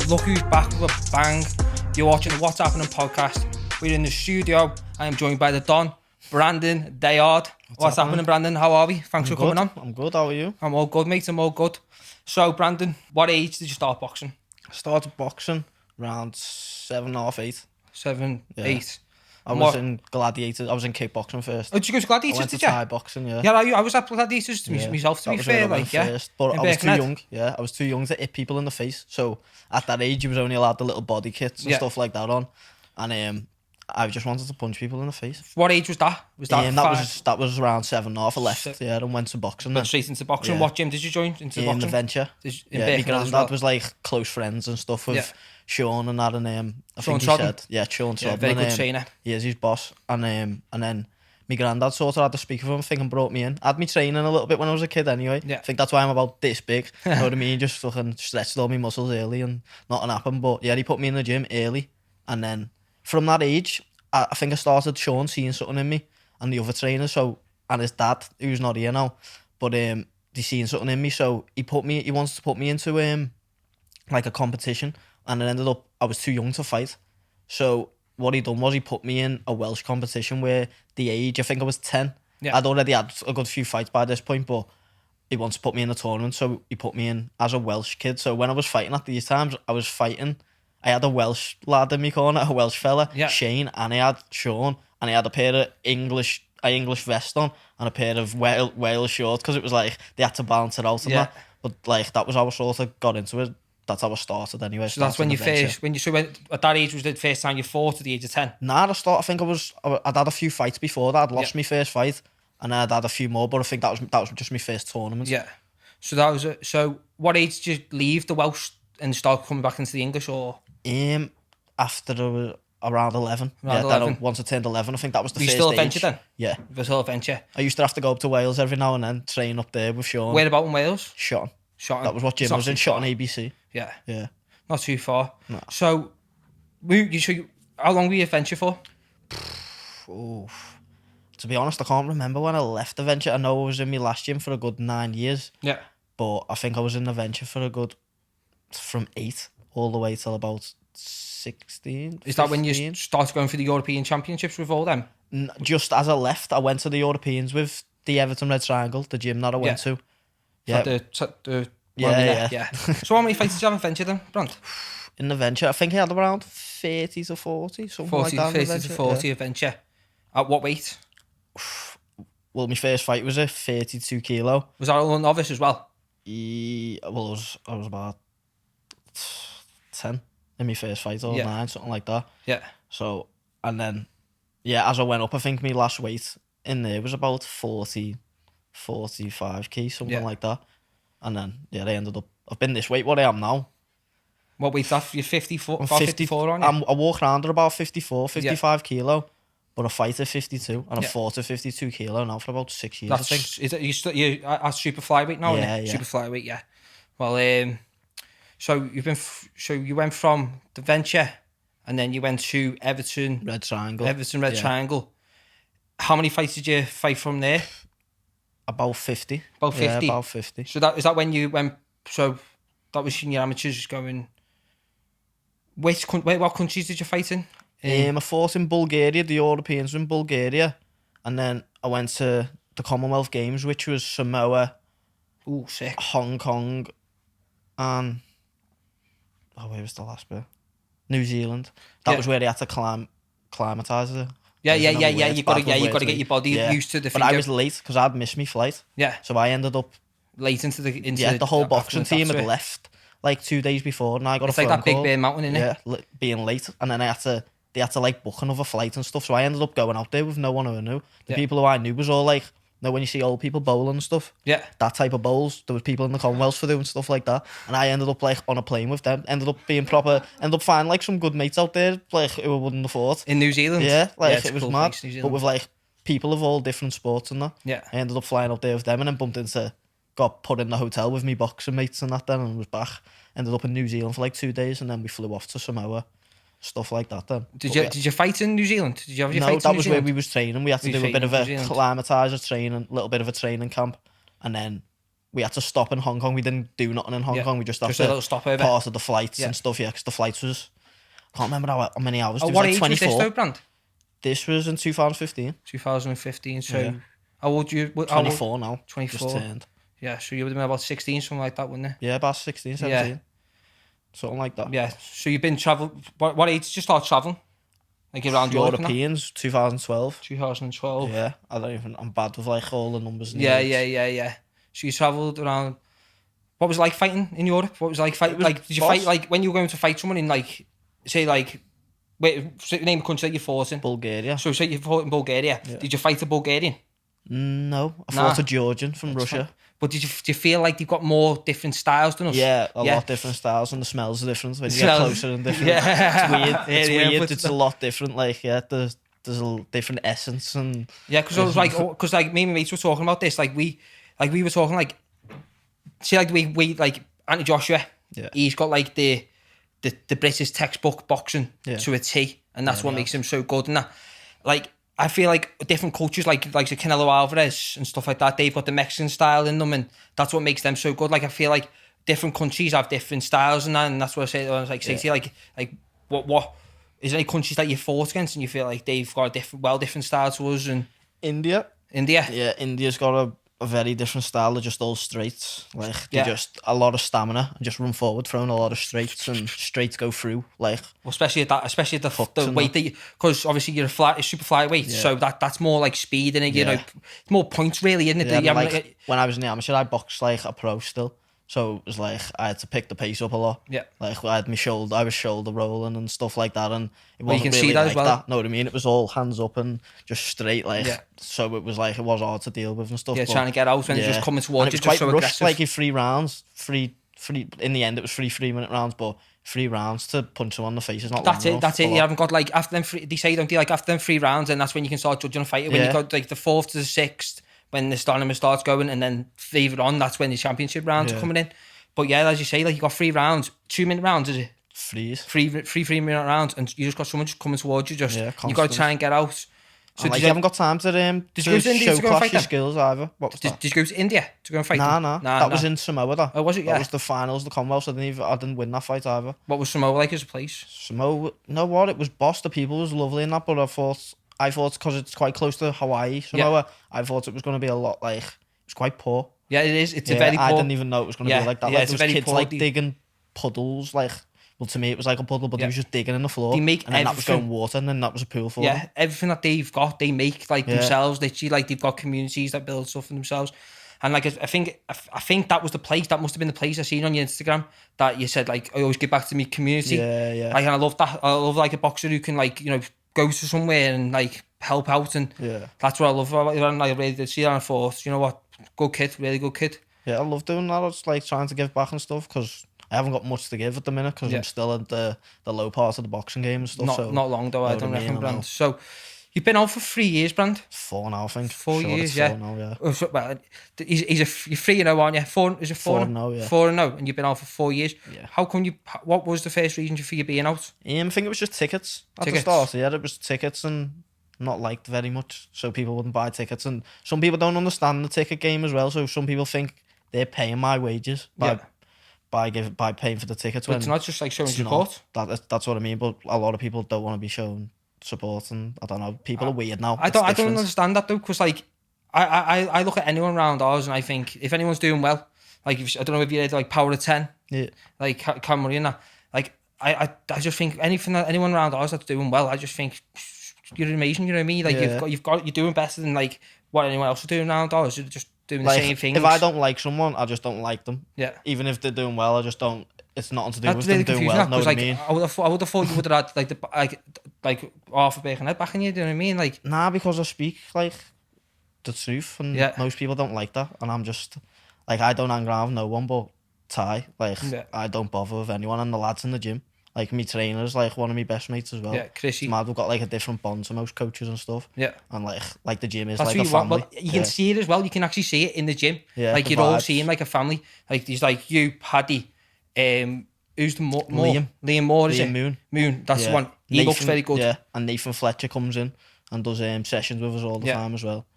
Look who's back with a bang. You're watching the What's Happening podcast. We're in the studio. I am joined by the Don, Brandon Daord. What's happening, Brandon? How are we? Thanks for coming on. I'm good, how are you? I'm all good, mate. I'm all good. So, Brandon, what age did you start boxing? I started boxing around 7.5, 8. 7, 8. I was in gladiators. I was in kickboxing first. Oh, did you go to gladiators? I went to did you? Thai boxing, yeah. Yeah, I was at gladiators myself. To That be was fair, where I went first, but I was too young. Yeah, I was too young to hit people in the face. So at that age, you was only allowed the little body kits and stuff like that on, and I just wanted to punch people in the face. What age was that? Was that that was around 7.5. I left, and went to boxing. Went straight into boxing. What gym did you join into boxing? In the Venture. My granddad was like close friends and stuff with Sean and that, and I think he said, Sean Trodden. Very good trainer. He is his boss, and then my granddad sort of had to speak of him, I think, and brought me in. I had me training a little bit when I was a kid anyway. I think that's why I'm about this big. You know what I mean? Just fucking stretched all my muscles early and nothing happened. But yeah, he put me in the gym early, and then from that age, I think I started Sean seeing something in me, and the other trainer, and his dad, who's not here now, but they seen something in me, so he wants to put me into like a competition, and it ended up I was too young to fight. So what he done was he put me in a Welsh competition where the age, I think I was 10. Yeah. I'd already had a good few fights by this point, but he wants to put me in a tournament, so he put me in as a Welsh kid. So when I was fighting at these times, I had a Welsh lad in my corner, a Welsh fella, Shane, and I had Sean, and I had a pair of English vest on and a pair of Wales shorts, because it was like they had to balance it out and that. But like that was how I sort of got into it. That's how I started anyway. So that's when you first, at that age was the first time you fought at the age of 10? Nah, I think I'd had a few fights before that. I'd lost my first fight, and I'd had a few more, but I think that was just my first tournament. Yeah. So that was it. So what age did you leave the Welsh and start coming back into the English, or? After around 11. Then once I turned 11, I think that was the first age. You still adventure then? Yeah. You were still adventure? I used to have to go up to Wales every now and then, train up there with Sean. Where about in Wales? Storeton. That was what gym I was in, Storeton ABC. Yeah. Yeah. Not too far. No. So, how long were you adventure for? To be honest, I can't remember when I left the venture. I know I was in my last gym for a good 9 years. Yeah. But I think I was in the venture for from 8 all the way till about 16. Is that when you started going for the European Championships with all them? Just as I left, I went to the Europeans with the Everton Red Triangle, the gym that I went to. Yeah. Yeah. So how many fights did you have in venture then, Brand? In the venture, I think he had around 30 to 40, something like that. 30 to 40 adventure. At what weight? Well, my first fight was a 32 kilo. Was that all novice as well? Well, I was about 10 in my first fight, or 9, something like that. Yeah. So, and then, as I went up, I think my last weight in there was about 40, 45 something like that. And then, I ended up, I've been this weight, what I am now. What weight's that? You're 54, about 54 on you? I walk around at about 54, 55 kilo, but I fight at 52, and I fought at 52 kilo now for about 6 years, I think. Is it, you're at super flyweight now? Yeah. Super flyweight, yeah. Well, so you went from the venture, and then you went to Everton Red Triangle. How many fights did you fight from there? About 50. About 50? Yeah, about 50. So is that when you went, so that was in your amateurs going, what countries did you fight in? I fought in Bulgaria, the Europeans were in Bulgaria, and then I went to the Commonwealth Games, which was Samoa, sick, Hong Kong, and where was the last bit? New Zealand. That was where they had to climatise it. Yeah. You got to get your body used to the finger. But I was late because I'd missed my flight. Yeah. So I ended up late into the whole boxing team had left like 2 days before, and I got a phone call. It's like that Big Bear Mountain, innit? Yeah, being late, and then they had to like book another flight and stuff. So I ended up going out there with no one who I knew. The people who I knew was all like, when you see old people bowling and stuff, that type of bowls, there was people in the Commonwealth for doing stuff like that, and I ended up like on a plane with them, ended up finding like some good mates out there, like who I wouldn't have thought. In New Zealand? Yeah, it was cool mad, but with like people of all different sports and that. Yeah. I ended up flying up there with them, and then got put in the hotel with me boxing mates and that then, and was back. Ended up in New Zealand for like 2 days, and then we flew off to Samoa. Stuff like that then. Did you fight in New Zealand? Did you have your fights No, in New that was Zealand? where we was training. We had to do a bit of a climatizer training, a little bit of a training camp, and then we had to stop in Hong Kong. We didn't do nothing in Hong Kong. We just had a to little stopover. part of the flights and stuff. Yeah, because the flights was, I can't remember how many hours. What like age 24. was this though, Brand? This was in 2015. 2015. So how old you? 24 now. 24. Just turned. Yeah, so you would have been about 16, something like that, wouldn't it? Yeah, about 16, 17. Yeah. Something like that. Yeah. So you've been traveling. What age did you start traveling? Like around Europeans, 2012. 2012. Yeah, I'm bad with like all the numbers. Yeah. So you travelled around. What was it like fighting in Europe? What was it like fighting? Like, did you fight like when you were going to fight someone in like, say like, wait, name a country that you fought in? Bulgaria. So say you fought in Bulgaria. Yeah. Did you fight a Bulgarian? No, I fought a Georgian from Russia. Fine. But do you feel like they've got more different styles than us? Yeah, a lot different styles, and the smells are different when you get closer and different. It's weird. It's weird. It's a lot different. Like there's a different essence and because I was like, me and my mates were talking about this. Like we were talking like, see like we like Anthony Joshua. Yeah, he's got like the British textbook boxing to a T, and that's what makes him so good. And that, like, I feel like different cultures, like Canelo Alvarez and stuff like that, they've got the Mexican style in them, and that's what makes them so good. Like, I feel like different countries have different styles and that, and that's what I say. I was like, say to you, like what is there any countries that you fought against and you feel like they've got a different style to us? And India. Yeah, India's got a very different style. They're just all straights. Like, they just a lot of stamina and just run forward, throwing a lot of straights, and straights go through. Like, well, especially at the weight that, because obviously you're a super flyweight, so that's more like speed and you know, it's more points really, isn't it? Like, when I was in the amateur, I boxed like a pro still. So it was like I had to pick the pace up a lot. Yeah. Like I was shoulder rolling and stuff like that, and it wasn't really see that like as well. That. Know what I mean? It was all hands up and just straight, like so it was like it was hard to deal with and stuff. Yeah, trying to get out when it's just coming towards you, just so aggressive. Like in 3 rounds, in the end it was 3-minute rounds, but 3 rounds to punch someone in the face is not. That's it. You haven't got like after them they say don't you like after them 3 rounds, and that's when you can start judging a fighter. When you got like the 4th to the 6th. When the tournament starts going, and then favour on, that's when the championship rounds are coming in. But yeah, as you say, like you got 3 rounds, 2-minute rounds, is it? 3-minute rounds, and you just got someone just coming towards you. Just you got to try and get out. So like, you haven't got time to show class your skills either. What was that? Did you go to India to go and fight? Nah. That was in Samoa. That. Oh, was it? Yeah. That was the finals of the Commonwealth. So I didn't win that fight either. What was Samoa like as a place? Samoa, you know what? It was boss. The people was lovely in that, but I thought because it's quite close to Hawaii, Samoa, I thought it was going to be a lot like, it's quite poor. Yeah, it is. It's a very poor. I didn't even know it was going to be like that. Yeah, like, it's there was kids poor, like digging puddles. Like, well, to me it was like a puddle, but they was just digging in the floor. They make and then that was going water, and then that was a pool for them. Yeah, everything that they've got, they make like themselves. Literally, like they've got communities that build stuff for themselves. And like I think that was the place. That must have been the place I seen on your Instagram that you said like I always give back to me community. Yeah. Like, and I love that. I love like a boxer who can like, you know, go to somewhere and like help out, and that's what I love about it. And I really did see that and I thought, you know what, good kid, really good kid. Yeah, I love doing that. I was like trying to give back and stuff because I haven't got much to give at the minute because I'm still at the low part of the boxing game and stuff. Not long though, I don't reckon, Brand. So you've been out for 3 years, Brand? 4 now, I think. 4 years, yeah. 4 now, yeah. Well, you're 3-0, aren't you? 4, is it 4? 4-0, yeah. 4-0, and you've been out for 4 years. Yeah. How come what was the first reason for you being out? I think it was just tickets at the start. Yeah, it was tickets and not liked very much, so people wouldn't buy tickets. And some people don't understand the ticket game as well, so some people think they're paying my wages by paying for the tickets. But it's not just like showing support. That's what I mean. But a lot of people don't want to be shown support, and I don't know. People are weird now. I don't understand that though, because like I look at anyone around ours and I think if anyone's doing well, like I don't know if you heard like Power of 10, like Cameron and that. Like I just think anyone around ours that's doing well, I just think you're amazing. You know what I mean? Like you're doing better than like what anyone else is doing around ours. You're just doing the same thing. If I don't like someone, I just don't like them. Yeah. Even if they're doing well, I just don't. It's nothing to do with them doing well. Know what I mean? I would have thought you would have had like half a bacon head back in you. Do you know what I mean? Like because I speak like the truth, and most people don't like that, and I'm just like I don't hang around with no one but Ty. Like I don't bother with anyone, and the lads in the gym. Like, me trainer's like one of my best mates as well. Yeah, Chrissy. Mad, we've got like a different bond to most coaches and stuff. Yeah. And like the gym is that's like a family. Well, you can see it as well. You can actually see it in the gym. Yeah. Like, you're all seeing like a family. Like, there's like you, Paddy, who's the Liam Moore, is it? Moon, that's the one. He Nathan, looks very good. Yeah, and Nathan Fletcher comes in and does sessions with us all the time as well.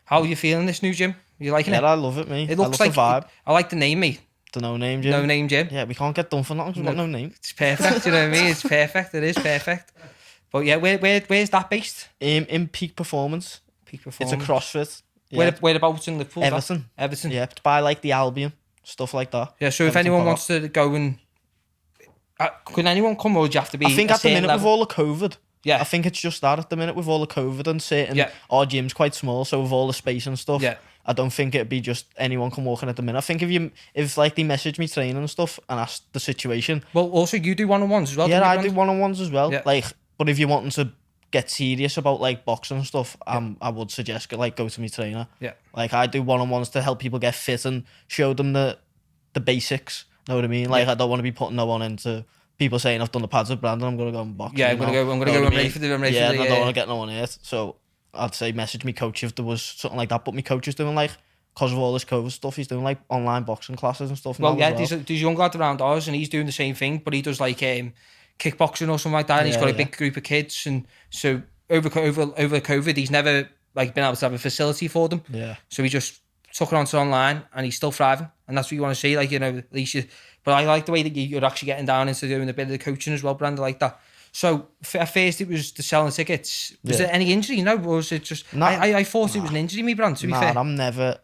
How are you feeling this new gym? You liking it? Yeah, I love it, mate. It looks I love like the vibe. I like the name, mate. The No Name Gym. No Name Gym. Yeah, we can't get done for nothing 'cause we've got no name. It's perfect. You know what I mean? It's perfect. It is perfect. But yeah, where's that based? In Peak Performance. Peak Performance. It's a CrossFit. Yeah. Whereabouts in Liverpool? Everton. Everton. Yeah, it's by like the Albion, stuff like that. Yeah. So if Everton anyone Park. wants to go and can anyone come, or do you have to be? I think a at the certain minute level? with all the COVID, Yeah. I think it's just that at the minute with all the COVID and certain, Yeah. our gym's quite small, so with all the space and stuff, Yeah. I don't think it'd be just anyone can walk in at the minute. I think if like they message me training and stuff and ask the situation. Well, also you do one-on-ones as well. Yeah, don't you, I Brand? do one-on-ones as well. Yeah. Like, but if you're wanting to get serious about like boxing and stuff, I would suggest like go to my trainer. Yeah. Like I do one-on-ones to help people get fit and show them the basics. Know what I mean? Like I don't want to be putting no one into people saying I've done the pads with Brandon, I'm gonna go and box. Yeah, I'm gonna go. I'm ready for the. I'm ready Yeah, for the, and I don't want to get no one hurt. So I'd say message me coach if there was something like that. But my coach is doing like, because of all this COVID stuff, he's doing like online boxing classes and stuff. Well, now yeah, as well. there's young lad around ours, and he's doing the same thing, but he does like kickboxing or something like that. And he's got a big group of kids, and so over COVID, he's never like been able to have a facility for them. Yeah. So he just took it onto online, and he's still thriving, and that's what you want to see. Like, you know, at least you. But I like the way that you're actually getting down into doing a bit of the coaching as well, Brandon, like that. So at first it was the selling tickets. Was there any injury? No, or was it just? Nah, I thought it was an injury, me, Brandon. To be fair, I'm never.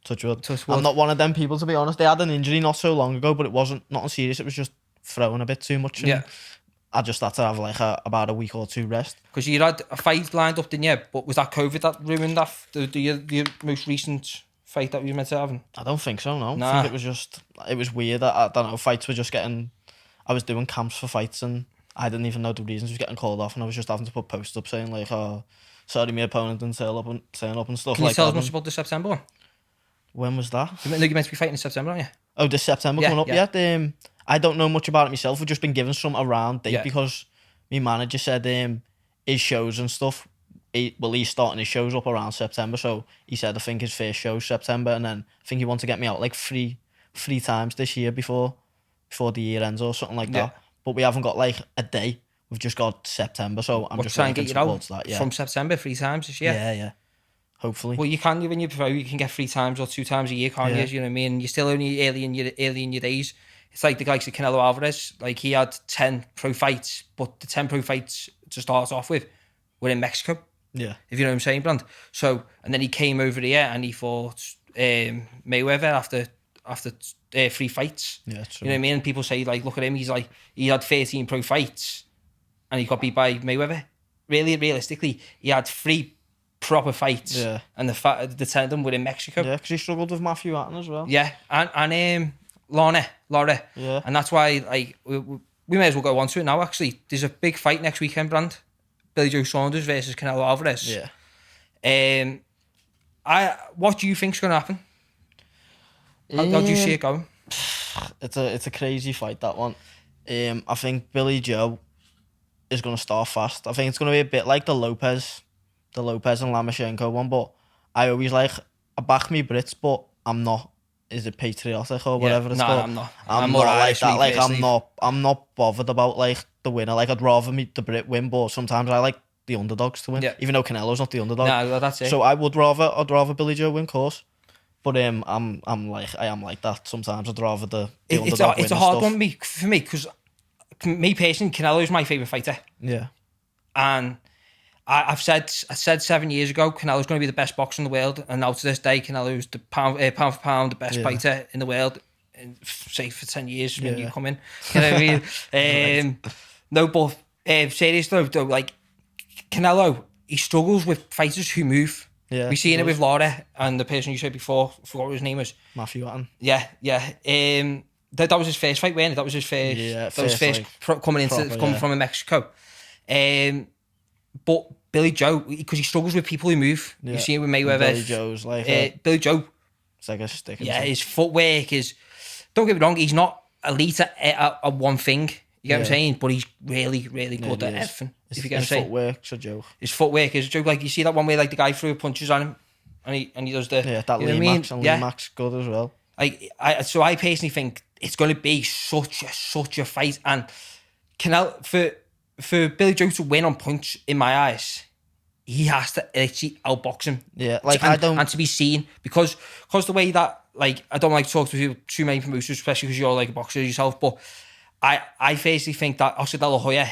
Touch wood. Touch wood. I'm not one of them people, to be honest. They had an injury not so long ago, but it wasn't nothing serious. It was just throwing a bit too much. And I just had to have like about a week or two rest. Because you had a fight lined up, didn't you? But was that COVID that ruined that? The most recent fight that you were meant to have? I don't think so, no. Nah. I think it was weird. I don't know, fights were just getting... I was doing camps for fights and I didn't even know the reasons. I was getting called off and I was just having to put posts up saying like, oh, sorry, my opponent didn't turn up and stuff. Can like you tell us that. much about the September one? When was that? You're meant to be fighting in September, aren't you? Oh, this September coming up yet? I don't know much about it myself. We've just been given some around date because my manager said his shows and stuff, he's starting his shows up around September, so he said I think his first show's September, and then I think he wants to get me out like three times this year before the year ends or something like that. But we haven't got like a day. We've just got September, so I'm just trying to get you out that. from September 3 times this year. Yeah. Hopefully. Well, you can when you can get 3 times or 2 times a year, can't you? You know what I mean? You're still only early in your days. It's like the guy like Canelo Alvarez. Like he had 10 pro fights, but the 10 pro fights to start off with were in Mexico. Yeah. If you know what I'm saying, Brand. So, and then he came over here and he fought Mayweather after 3 fights. Yeah, true. You know what I mean? And people say like, look at him. He's like he had 13 pro fights, and he got beat by Mayweather. Really, realistically, he had 3 proper fights. Yeah. And the 10 of them were in Mexico. Yeah, because he struggled with Matthew Hatton as well. Yeah, and Laura. Yeah. And that's why like we may as well go on to it now. Actually, there's a big fight next weekend, Brand. Billy Joe Saunders versus Canelo Alvarez. Yeah. What do you think's going to happen? How do you see it going? It's a crazy fight, that one. I think Billy Joe is going to start fast. I think it's going to be a bit like the Lopez and Lomachenko one, but I back me Brits, but I'm not. Is it patriotic or whatever it's called? I'm not. I'm more not like Irish, that. me, Like personally. I'm not bothered about like the winner. Like I'd rather meet the Brit win, but sometimes I like the underdogs to win. Yeah. Even though Canelo's not the underdog. No, that's it. So I'd rather Billy Joe win, course. But I am like that. Sometimes I'd rather the underdog win. It's a hard one for me because me personally, Canelo's my favourite fighter. Yeah. And I said 7 years ago, Canelo's going to be the best boxer in the world, and now to this day, Canelo's the pound for pound the best fighter in the world. Say for 10 years when you come in, you know what I mean? No, but serious though, like Canelo, he struggles with fighters who move. Yeah, we've seen it with Laura and the person you said before. I forgot what his name was. Matthew Hatton. Yeah. That was his first fight, wasn't it? That was his first. Yeah, that was first coming from Mexico. But Billy Joe, because he struggles with people who move. Yeah. You've seen it with Mayweather. Billy Joe's like Billy Joe. It's like a stick. Yeah, his footwork is. Don't get me wrong, he's not elite at one thing. You get what I'm saying? But he's really, really good at everything. If you get what I'm saying. His footwork's a joke. His footwork is a joke. Like you see that one where like the guy threw punches on him, and he does the that Lee Max and Lee Max good as well. So I personally think it's going to be such a fight, and Canelo for Billy Joe to win on punch in my eyes, he has to literally outbox him. Yeah, like and to be seen because the way that like I don't like to talk to people too many promoters, especially because you're like a boxer yourself. But I basically think that Oscar De La Hoya,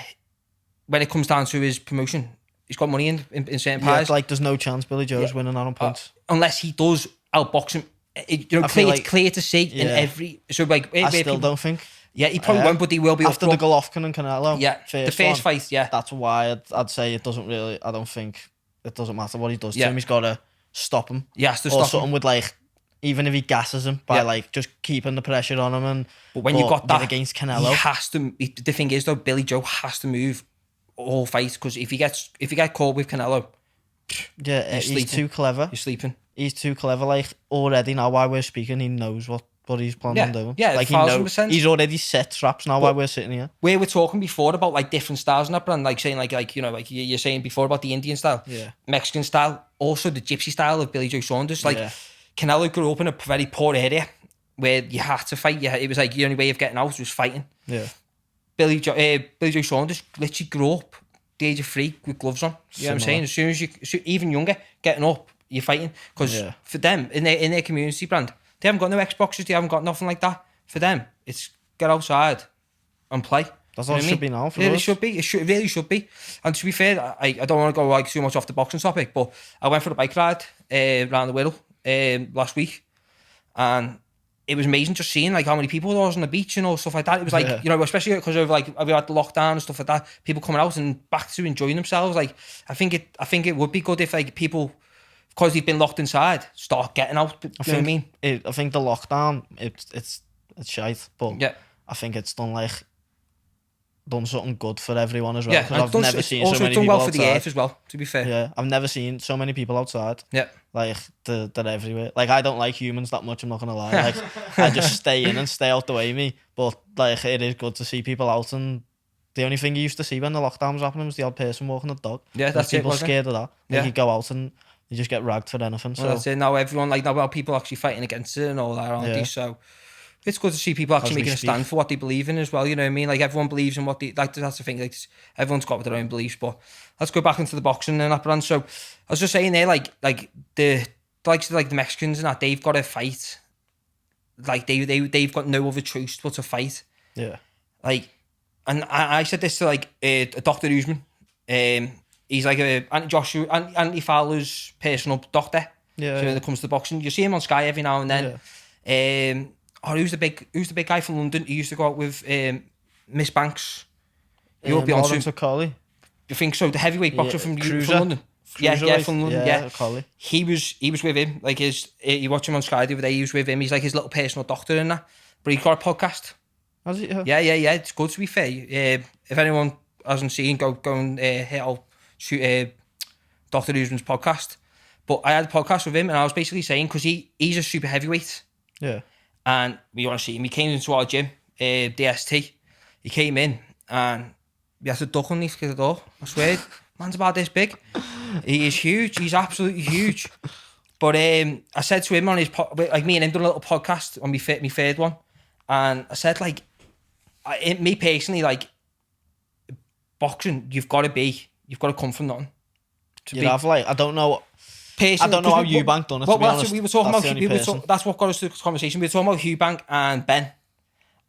when it comes down to his promotion, he's got money in certain pies. Like there's no chance Billy Joe's winning that on points unless he does outbox him. It's clear to see in every. So like, I still don't think. Yeah, he probably won't, but he will be after the Golovkin and Canelo. Yeah, the first fight. Yeah, that's why I'd say it doesn't really. I don't think it doesn't matter what he does to him. He's got to stop him. He has to stop something him with like, even if he gasses him by like just keeping the pressure on him but when you got that against Canelo, he has to. The thing is though, Billy Joe has to move all fights because if you get caught with Canelo, he's too clever. You're sleeping. He's too clever. Like already now, while we're speaking, he knows what he's planning on doing. Yeah, like 1,000%. He's already set traps now while we're sitting here. We were talking before about like different styles and that, Brand, like saying like you know, like you're saying before about the Indian style, Mexican style, also the gypsy style of Billy Joe Saunders. Like Canelo grew up in a very poor area where you had to fight. It was like the only way of getting out was fighting. Yeah. Billy Joe Saunders literally grew up the age of 3 with gloves on. You know what I'm saying? As soon as even younger, getting up, you're fighting. Because for them, in their community, Brand, they haven't got no Xboxes, they haven't got nothing like that. For them, it's get outside and play. That's all it should be now for us. It should be. It really should be. And to be fair, I don't want to go like too much off the boxing topic, but I went for a bike ride around the Wirral last week, and it was amazing just seeing like how many people there was on the beach and all stuff like that. It was like, you know, especially because of like we had the lockdown and stuff like that, people coming out and back to enjoying themselves. Like I think it would be good if like people, because they've been locked inside, start getting out. You know what I mean? I think the lockdown, it's shite, but I think it's done something good for everyone as well. Yeah, I've never seen so many people outside. Also done well for the earth as well, to be fair. Yeah, I've never seen so many people outside. Yeah. Like, they're everywhere. Like, I don't like humans that much, I'm not going to lie. Like, I just stay in and stay out the way of me. But, like, it is good to see people out. And the only thing you used to see when the lockdown was happening was the odd person walking the dog. Yeah, that's people scared of that. Like, you go out and you just get ragged for anything. Well, that's it. Now everyone, like, now people actually fighting against it and all that, aren't they? So it's good to see people actually making a stand for what they believe in as well. You know what I mean? Like everyone believes in what they like. That's the thing. Like everyone's got their own beliefs. But let's go back into the boxing and that, Brand. So I was just saying there, like the likes of like the Mexicans and that, they've got to fight. Like they've got no other choice but to fight. Yeah. Like, and I said this to like Dr. Usman. He's like Anthony Fowler's personal doctor. Yeah. So when it comes to boxing, you see him on Sky every now and then. Yeah. Who's the big guy from London? He used to go out with Miss Banks. You'll be on soon. Collie. You think so? The heavyweight boxer from London. From London. Yeah. Collie. He was with him. Like you watch him on Sky the other day. He was with him. He's like his little personal doctor in that. But he's got a podcast. Has he? Yeah. It's good, to be fair. If anyone hasn't seen, go and hit out Dr. Usman's podcast. But I had a podcast with him, and I was basically saying, because he's a super heavyweight. Yeah. And we want to see him. He came into our gym, DST. He came in and we had to duck underneath the door. I swear, man's about this big. He is huge. He's absolutely huge. But I said to him on his like me and him done a little podcast on my third one, and I said like, me personally, like boxing, you've got to come from nothing. I don't know. Personally, I don't know how Eubank done it, to be honest. We were talking that's what got us to this conversation. We were talking about Eubank and Ben.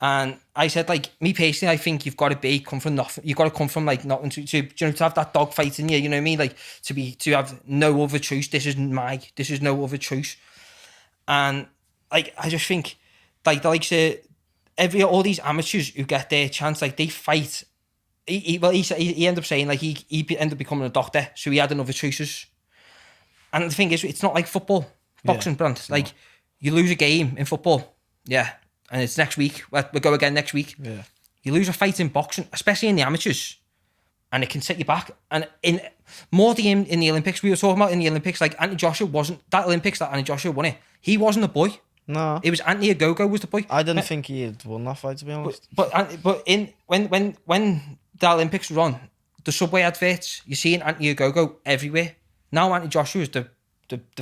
And I said, like, me personally, I think you've got to come from nothing. You've got to come from, like, nothing to have that dog fight in you, you know what I mean? Like, to have no other choice. This is no other choice. And, like, I just think, like, the likes of all these amateurs who get their chance, like, they fight. He ended up saying, like, he ended up becoming a doctor, so he had another choices. And the thing is, it's not like football, boxing, Brand. Like, you lose a game in football, and it's next week. We'll go again next week. Yeah. You lose a fight in boxing, especially in the amateurs, and it can set you back. And in the Olympics, we were talking about in the Olympics, like Anthony Joshua wasn't that Olympics that Anthony Joshua won it. He wasn't a boy. No, it was Anthony Ogogo was the boy. I didn't think he had won that fight, to be honest. But when the Olympics were on, the Subway adverts, you're seeing Anthony Ogogo everywhere. Now Anthony Joshua is the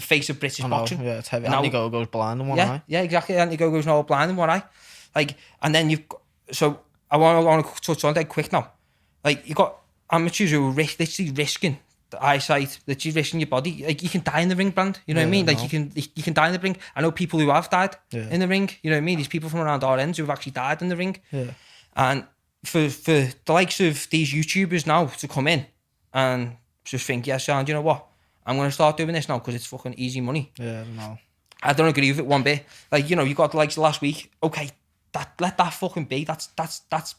face of British boxing. Yeah, it's heavy. Anthony Ogogo's blind in one eye. Yeah, exactly. Anthony Ogogo's now blind in one eye. Like, and then so I want to touch on that quick now. Like, you got amateurs who are literally risking the eyesight, literally risking your body. Like, you can die in the ring, Brand. You know what I mean? Like, you can die in the ring. I know people who have died in the ring. You know what I mean? These people from around our ends who have actually died in the ring. Yeah. And for the likes of these YouTubers now to come in and just think, yeah, son, you know what? I'm going to start doing this now because it's fucking easy money. Yeah, no. I don't agree with it one bit. Like, you know, you got the likes of last week. Okay, let that fucking be. That's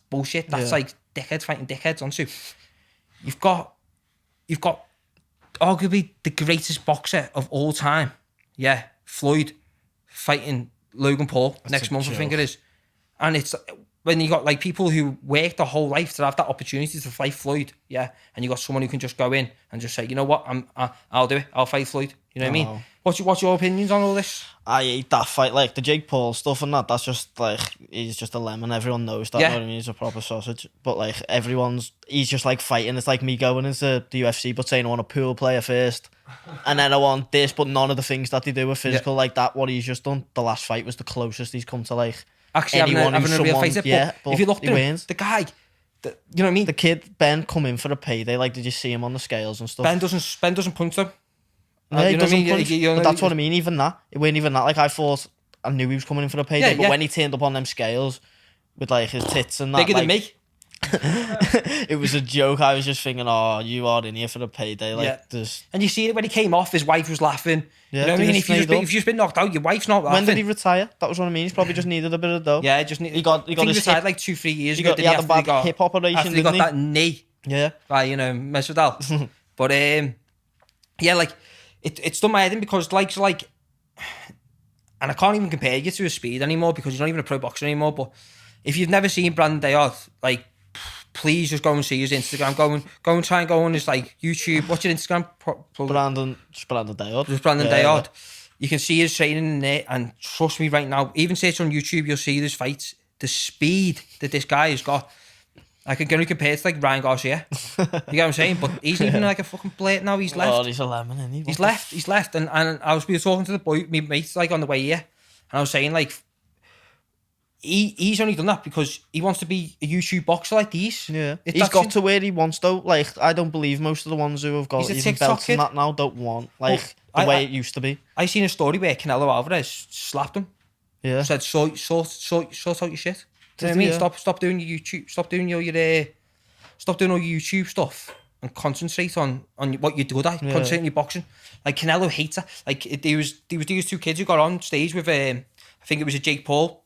bullshit. That's like dickheads fighting dickheads on soup. You've got arguably the greatest boxer of all time. Yeah, Floyd fighting Logan Paul next month, I think it is. And it's when you got like people who work their whole life to have that opportunity to fight Floyd, yeah, and you got someone who can just go in and just say, you know what, I'll do it. I'll fight Floyd. You know what I mean? What's your opinions on all this? I hate that fight, like the Jake Paul stuff and that. That's just like, he's just a lemon. Everyone knows that. You know what I mean? He's a proper sausage. But like he's just like fighting. It's like me going into the UFC but saying I want a pool player first, and then I want this, but none of the things that they do are physical like that. What he's just done. The last fight was the closest he's come to like actually having a real fight. But if you look at him, the guy, you know what I mean? The kid Ben come in for a payday. Like, did you see him on the scales and stuff? Ben doesn't punch them. Yeah, he doesn't punch. But that's what I mean. Even that, it wasn't even that. Like, I knew he was coming in for a payday, but when he turned up on them scales with like his tits and that, bigger than me, it was a joke. I was just thinking, oh, you are in here for a payday, like And you see it when he came off, his wife was laughing. Yeah, you know what I mean? If you've just been knocked out, your wife's not laughing. When did he retire? That was what I mean. He's probably just needed a bit of dough. Yeah, he got his retired like 2-3 years ago. He had a bad hip operation. After he got that knee. Yeah. By Mesodal. But yeah, like it's done my head in because like, and I can't even compare you to his speed anymore because he's not even a pro boxer anymore. But if you've never seen Brandon Daord, like, please just go and see his Instagram. Go and try and go on his like YouTube. What's your Instagram? Brandon Daord. Just Brandon Daord. You can see his training in there, and trust me, right now, even search on YouTube, you'll see his fights. The speed that this guy has got, I can only compare it to like Ryan Garcia. You get what I'm saying? But he's even like a fucking plate now. He's left. Oh, he's a lemon, isn't he? He's left. And we were talking to the boy, my mates, like on the way here, and I was saying like, he's only done that because he wants to be a YouTube boxer like these. Yeah, he's got to where he wants though. Like, I don't believe most of the ones who have got even belts and that now don't want like the way it used to be. I seen a story where Canelo Alvarez slapped him. Yeah, said sort out your shit. Do you know what I mean? Stop doing your YouTube. Stop doing stop doing all your YouTube stuff and concentrate on what you're good at. Concentrate on your boxing. Like, Canelo hates it. Like, there was these two kids who got on stage with I think it was a Jake Paul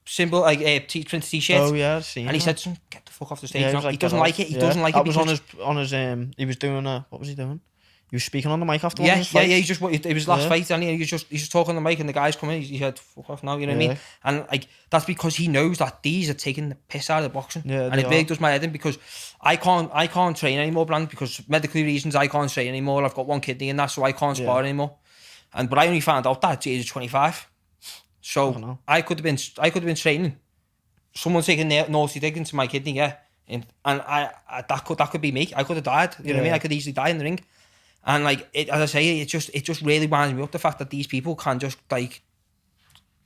symbol, like print t-shirt. Oh yeah, I've seen. And he said, "Get the fuck off the stage." Yeah, he doesn't like it. He doesn't like it. That was on his. He was doing what was he doing? He was speaking on the mic after one of his fights. It was last fight, and he's just talking on the mic, and the guys come in. He said, "Fuck off now," you know what I mean? And like, that's because he knows that these are taking the piss out of boxing. Yeah, and it really does my head in because I can't train anymore, Brand, because medical reasons I can't train anymore. I've got one kidney and that, so I can't spar anymore. But I only found out that at the age of 25. So I could have been training. Someone taking naughty dig into my kidney, and that could be me. I could have died. You know what I mean? I could easily die in the ring. And like, as I say, it just really winds me up, the fact that these people can just like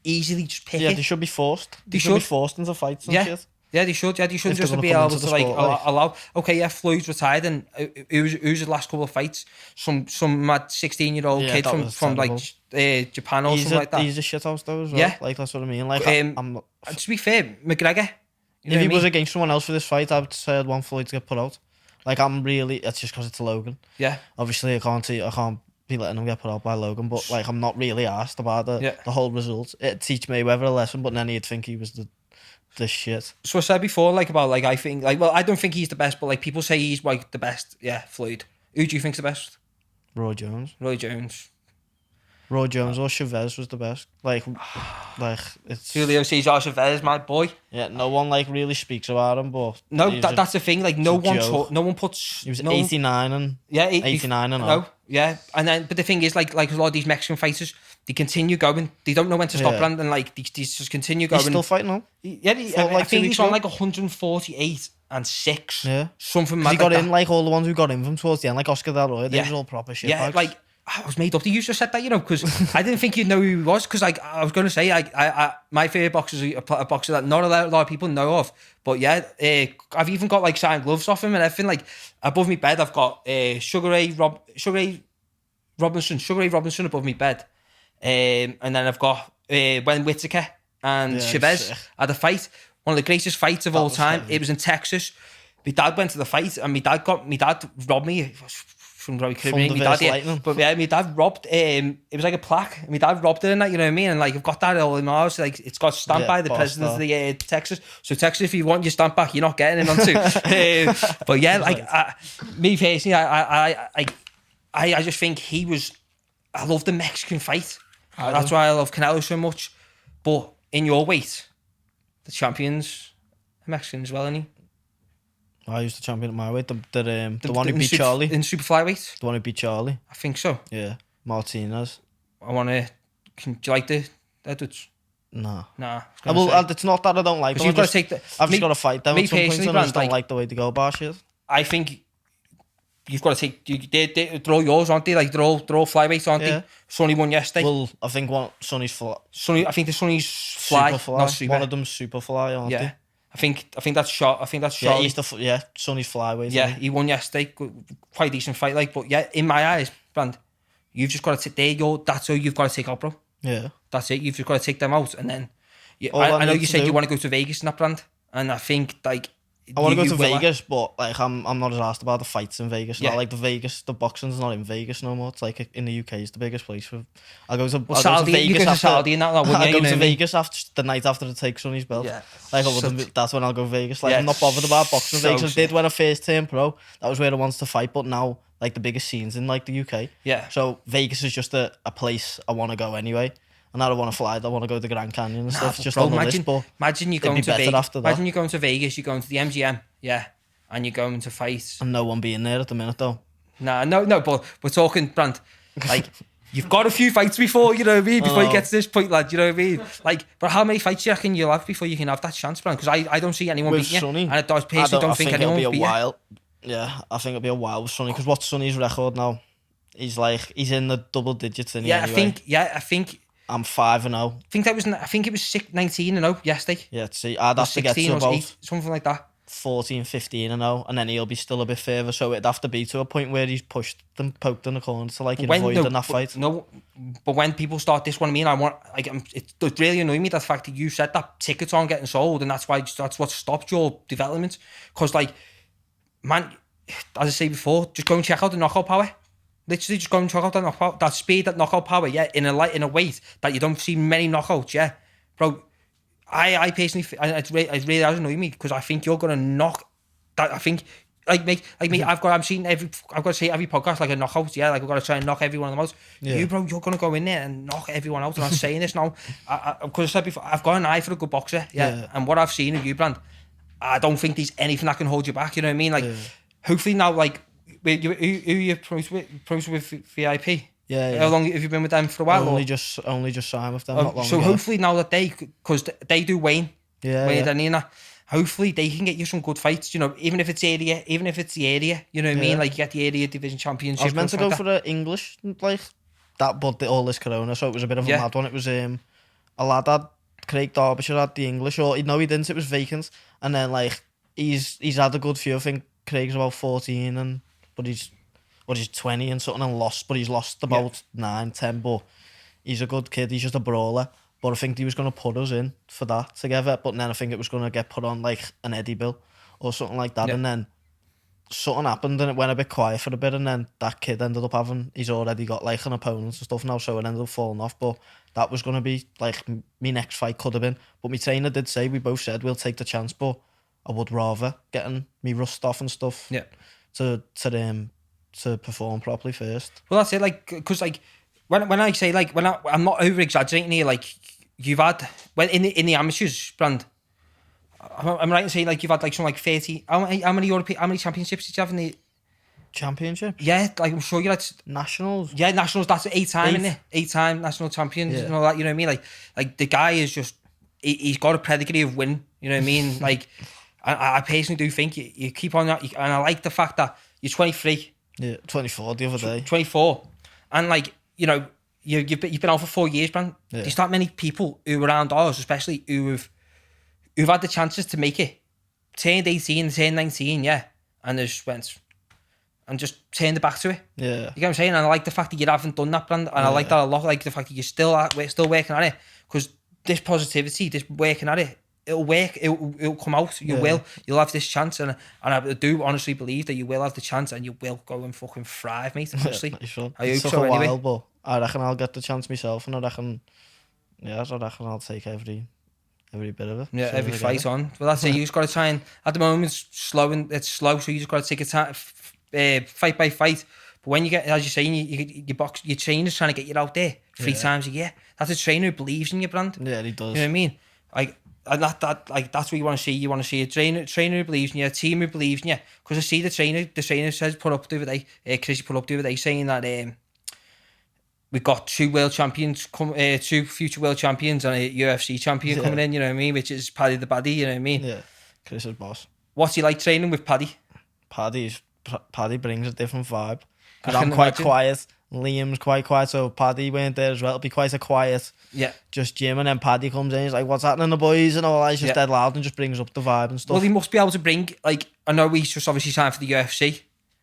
easily just pick it. Yeah, they should be forced. They should be forced into fights and shit. Yeah, they should. Yeah, they shouldn't just be able to like allow. Okay, yeah, Floyd's retired, and who's his last couple of fights? Some mad 16-year-old kid from like Japan or something like that. He's a shithouse though as well. Yeah, like that's what I mean. Like, I'm not... To be fair, McGregor. If he was against someone else for this fight, I'd say I'd want Floyd to get put out. Like, it's just because it's Logan. Yeah. Obviously, I can't be letting him get put out by Logan, but like, I'm not really asked about the whole result. It'd teach Mayweather a lesson, but then he'd think he was the shit. So I said before, like, about like, I think like, well, I don't think he's the best, but like, people say he's like the best. Yeah, Floyd. Who do you think's the best? Roy Jones or Chavez was the best. Like it's Julio Cesar Chavez, my boy. Yeah, no one like really speaks about him, but no, that's the thing. Like, no one puts. He was 89 and 89 and no, yeah, and then but the thing is, like a lot of these Mexican fighters, they continue going. They don't know when to stop, and like they just continue going. He's still fighting on. Yeah, I think he's on like 148 and 6. Yeah, something. He got in like all the ones who got in from towards the end, like Oscar De La Hoya. They was all proper shit. Yeah, like. I was made up to use just said that, you know, because I didn't think you'd know who he was. Because like I was going to say, my favorite boxer is a boxer that not a lot of people know of. But yeah, I've even got like signed gloves off him and everything. Like above my bed, I've got Sugar Ray Robinson above my bed, and then I've got when Whittaker and Chavez had a fight, one of the greatest fights of all time. It was in Texas. My dad went to the fight, and my dad robbed me. From my dad, but yeah, my dad robbed. It was like a plaque. My dad robbed it in that, you know what I mean? And like I've got that all in my house. Like it's got stamped by the president of the Texas. So Texas, if you want your stamp back, you're not getting it on too. But yeah, like me personally, I just think he was. I love the Mexican fight. That's why I love Canelo so much. But in your weight, the champion's Mexicans, well, isn't he? I used the champion at my weight. The one who beat Charlie. In super flyweight? The one who beat Charlie. I think so. Yeah. Martinez. Do you like the Edwards? Nah. It's not that I don't like them. You've got to take I've just got to fight them at some point, and I just don't like, like the way they go about shit. I think you've got to take... They're all yours, aren't they? Like, they're all flyweights, aren't they? Sonny won yesterday. Well, I think Sonny's fly. I think the Sonny's fly, not super. One of them's super fly, aren't they? I think that's shot. Yeah, Sonny's flyweight. Yeah, he won yesterday. Quite a decent fight, like. But yeah, in my eyes, Brand, you've just got to take that's all you've got to take out, bro. Yeah, that's it. You've just got to take them out, and then. I know you said you want to go to Vegas in that, Brand, and I think like. I want to go to Vegas, but like I'm not as asked about the fights in Vegas. Yeah. Not like the boxing's not in Vegas no more. It's like in the UK, it's the biggest place for. I go to Vegas after the night after I take Sonny's belt. Yeah. Like that's when I'll go Vegas. Like I'm not bothered about boxing in Vegas. I did when I first turned pro. That was where I wanted to fight, but now like the biggest scenes in like the UK. Yeah. So Vegas is just a place I want to go anyway. And I don't want to fly. I want to go to the Grand Canyon and stuff. Just on the list, but imagine you going to Vegas. Imagine you going to Vegas. You're going to the MGM, and you're going to fight. And no one being there at the minute, though. No. But we're talking, Brant. Like you've got a few fights before, you know what I mean. Before you get to this point, lad, you know what I mean. Like, but how many fights do you reckon you'll have before you can have that chance, Brant? Because I don't see anyone beating you, and I personally don't think anyone will beat you. Yeah, I think it'll be a while with Sonny because what's Sonny's record now? He's in the double digits. I think. I'm 5-0. I think it was 19-0 yesterday. Yeah, see, I'd have to get to about 8, something like that. 14-15-0, and then he'll be still a bit further. So it'd have to be to a point where he's pushed them, poked in the corner to like avoid that fight. No, but when people start this one, I mean, it really annoyed me that fact that you said that tickets aren't getting sold, and that's what stopped your development. Because like, man, as I say before, just go and check out the knockout power. Literally just go and check out that speed, that knockout power, in a weight that you don't see many knockouts, bro. I personally, it really has annoyed me because I think you're gonna knock that. I think like me, I've got to see every podcast like a knockout, like I've got to try and knock every one of them out. You, bro, you're gonna go in there and knock everyone out. And I'm saying this now, because I said before, I've got an eye for a good boxer, and what I've seen of you, Brand, I don't think there's anything that can hold you back. You know what I mean? Like, hopefully now, like. Who you pros with VIP? Yeah. How long have you been with them for a while? Only just signed with them. Not long so ago. Hopefully now that because they do Wayne, Wayne. Hopefully they can get you some good fights. You know, even if it's the area. You know what I mean? Like you get the area division championship. I was meant to go for the English like that, but all this corona, so it was a bit of a mad one. It was a lad had Craig Derbyshire had the English, or no, he didn't. It was vacant, and then like he's had a good few. I think Craig's about 14 but he's 20 and something and lost, but he's lost about 9-10, but he's a good kid, he's just a brawler. But I think he was going to put us in for that together, but then I think it was going to get put on like an Eddie bill or something like that, and then something happened and it went a bit quiet for a bit, and then that kid ended up he's already got like an opponent and stuff now, so it ended up falling off. But that was going to be like my next fight could have been, but my trainer did say, we both said we'll take the chance, but I would rather getting me rust off and stuff to perform properly first. Well, that's it. Like, because like when I say like I'm not over exaggerating here. Like you've had in the amateurs, Brand. I'm right in saying like you've had like something like 30. How many championships did you have in the championship? Yeah, like I'm sure you had nationals. Yeah, nationals. That's 8-time, isn't it? 8-time national champions and all that. You know what I mean? Like the guy is just he's got a pedigree of win. You know what I mean? Like. I personally do think you keep on that, and I like the fact that you're 23. Yeah, 24 the other day. 24, And like, you know, you've been out for 4 years, man. Yeah. There's not many people who are around ours, especially who've had the chances to make it. Turned 18, turned 19, yeah. And they just went and just turned the back to it. Yeah. You get what I'm saying? And I like the fact that you haven't done that, Brand. And I like that a lot. Like the fact that we're still working at it. Because this positivity, this working at it, it'll work. It'll come out. You'll have this chance. And I do honestly believe that you will have the chance and you will go and fucking thrive, mate. Honestly. You should. I hope It took so a anyway. while, but I reckon I'll get the chance myself, and I reckon I'll take every bit of it. Yeah, every fight on. Well, that's it. You just got to try and, at the moment, it's slow, so you just got to take it fight by fight. But when you get, as you're saying, your trainer's trying to get you out there 3 times a year. That's a trainer who believes in your Brand. Yeah, he does. You know what I mean? Like, and that's what you want to see. You want to see a trainer who believes in you, a team who believes in you. Because I see the trainer says, put up the other day, Chris put up the other day, saying that we've got 2 world champions, 2 future world champions and a UFC champion coming in, you know what I mean? Which is Paddy the Baddie, you know what I mean? Yeah, Chris's boss. What's he like training with Paddy? Paddy brings a different vibe. Because I I'm can quite imagine. quiet. Liam's quite quiet, so Paddy went there as well. It'll be quite a quiet, just Jim, and then Paddy comes in. He's like, "What's happening, the boys?" and all that. He's just dead loud and just brings up the vibe and stuff. Well, he must be able to bring, like, I know he's just obviously signed for the UFC,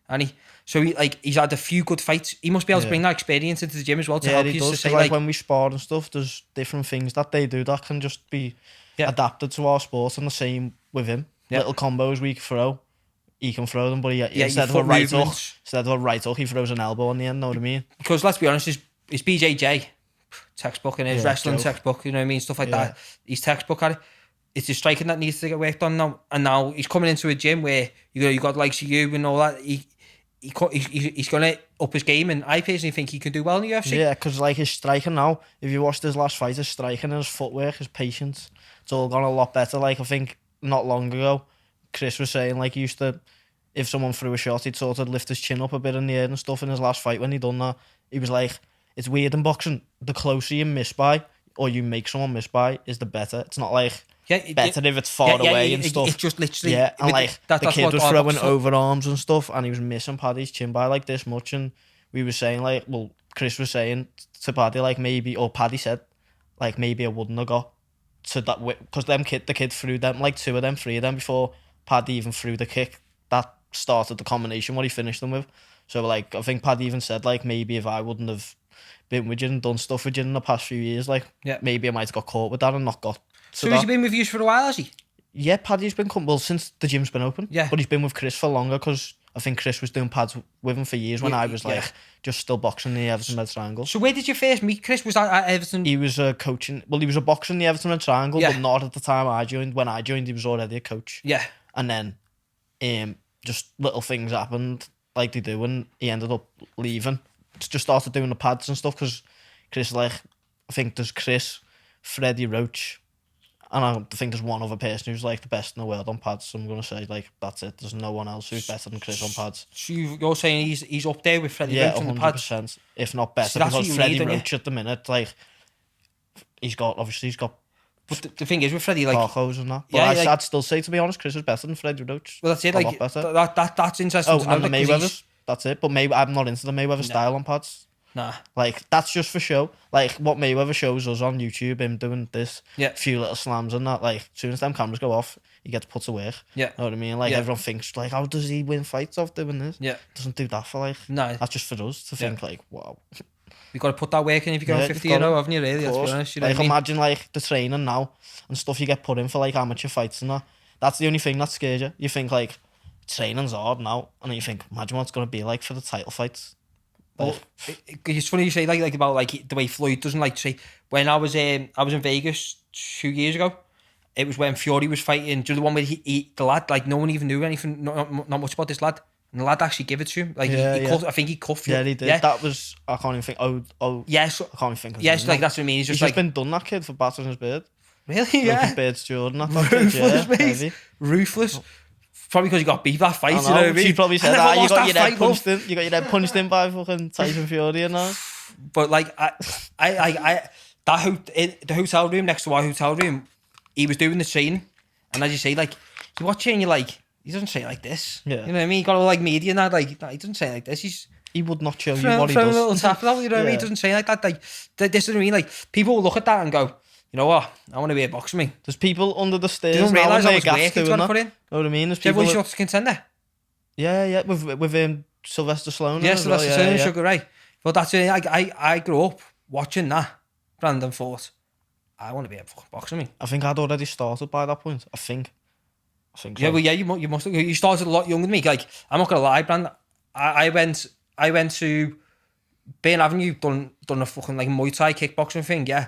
and he's had a few good fights. He must be able to bring that experience into the gym as well to help he you does, to say, like when we spar and stuff, there's different things that they do that can just be adapted to our sport, and the same with him. Little combos we throw. He can throw them, but instead of a right hook, he throws an elbow on the end, know what I mean? Because let's be honest, his BJJ textbook and his wrestling joke. textbook, you know what I mean? Stuff like that. His textbook at it. It's his striking that needs to get worked on now. And now he's coming into a gym where you got likes of you and all that. He's going to up his game, and I personally think he can do well in the UFC. Yeah, because like his striking now, if you watched his last fight, his striking and his footwork, his patience, it's all gone a lot better. Like I think not long ago, Chris was saying like he used to, if someone threw a shot, he'd sort of lift his chin up a bit in the air and stuff. In his last fight when he done that, he was like, it's weird in boxing, the closer you miss by or you make someone miss by is the better. It's not like better if it's far away and stuff. It's just literally... Yeah, and like the kid was throwing overarms and stuff and he was missing Paddy's chin by like this much, and we were saying like, well, Chris was saying to Paddy like maybe, or Paddy said like maybe I wouldn't have got to that, because the kid threw them, like 2 of them, 3 of them before Paddy even threw the kick that started the combination what he finished them with. So like I think Paddy even said like maybe if I wouldn't have been with you and done stuff with you in the past few years, like maybe I might have got caught with that and not got to So that. has he been with you for a while, has he? Yeah, Paddy's been well since the gym's been open. Yeah, but he's been with Chris for longer because I think Chris was doing pads with him for years when I was like just still boxing the Everton Red Triangle. So where did you first meet Chris? Was that at Everton? He was coaching. Well, he was a boxer in the Everton Red Triangle, but not at the time I joined. When I joined, he was already a coach. Yeah, and then just little things happened like they do, and he ended up leaving. Just started doing the pads and stuff because Chris, like, I think there's Chris, Freddie Roach, and I think there's one other person who's like the best in the world on pads. So I'm gonna say like that's it. There's no one else who's better than Chris on pads. So you're saying he's up there with Freddie Roach on the pads? 100%, if not better. So that's because what you Freddie need, Roach at the minute, like he's got. But the thing is with Freddie, like Parcos and that. But I'd still say, to be honest, Chris is better than Freddie Roach. Well, that's it. A Like lot better. That's interesting. Oh, and the Mayweathers. That's it. But I'm not into the Mayweather style on pads. Nah. Like that's just for show. Like what Mayweather shows us on YouTube, him doing this, few little slams and that. Like as soon as them cameras go off, he gets put to work. Yeah. Know what I mean? Like everyone thinks like, how does he win fights off doing this? Yeah. Doesn't do that for like. No. That's just for us to think like, wow. You've got to put that work in if you're going 50 haven't you, really? Let's be honest. You know like, what I mean? imagine, like, the training now and stuff you get put in for, like, amateur fights and that. That's the only thing that scares you. You think, like, training's hard now, and then you think, imagine what it's going to be like for the title fights. Well, it's funny you say, like about, like, the way Floyd doesn't like to say. When I was in Vegas 2 years ago, it was when Fury was fighting. Do you know the one where the lad, like, no one even knew anything, not much about this lad? And the lad actually gave it to him. Like, I think he cuffed Yeah, he did. Yeah. That was, I can't even think. Yes. I can't even think of yes, like, that's what I mean. He's just been done, that kid, for battering his beard. Really? Yeah. His beard's Jordan. Ruthless, mate. Heavy. Ruthless. Probably because he got beat that fight, you know what I mean? She probably said, you got your head punched in. You got your head punched in by fucking Tyson Fury and that. But, like, the hotel room, next to our hotel room, he was doing the training. And as you say, like, you're watching and you're like, he doesn't say it like this. Yeah. You know what I mean? You got all like media and that, like, no, he doesn't say it like this. He's he would not show you from what he a does. little tap, you know what I mean? He doesn't say like that. Like, this is what I mean. Like, people will look at that and go, you know what? I want to be a boxer, me. There's people under the stairs. They don't realise how much work he's got to put in. Know what I mean? There's people. people. Everyone's contender. Yeah, with Sylvester Stallone. Yeah, Sylvester Stallone, Sugar Ray. But that's it. I grew up watching that. Brandon thought, I want to be a fucking boxer, me. I think I'd already started by that point. I think so. Yeah, well, yeah, you must. You started a lot younger than me. Like, I'm not gonna lie, Brandon. I went to Burn Avenue, done a fucking like Muay Thai kickboxing thing, yeah.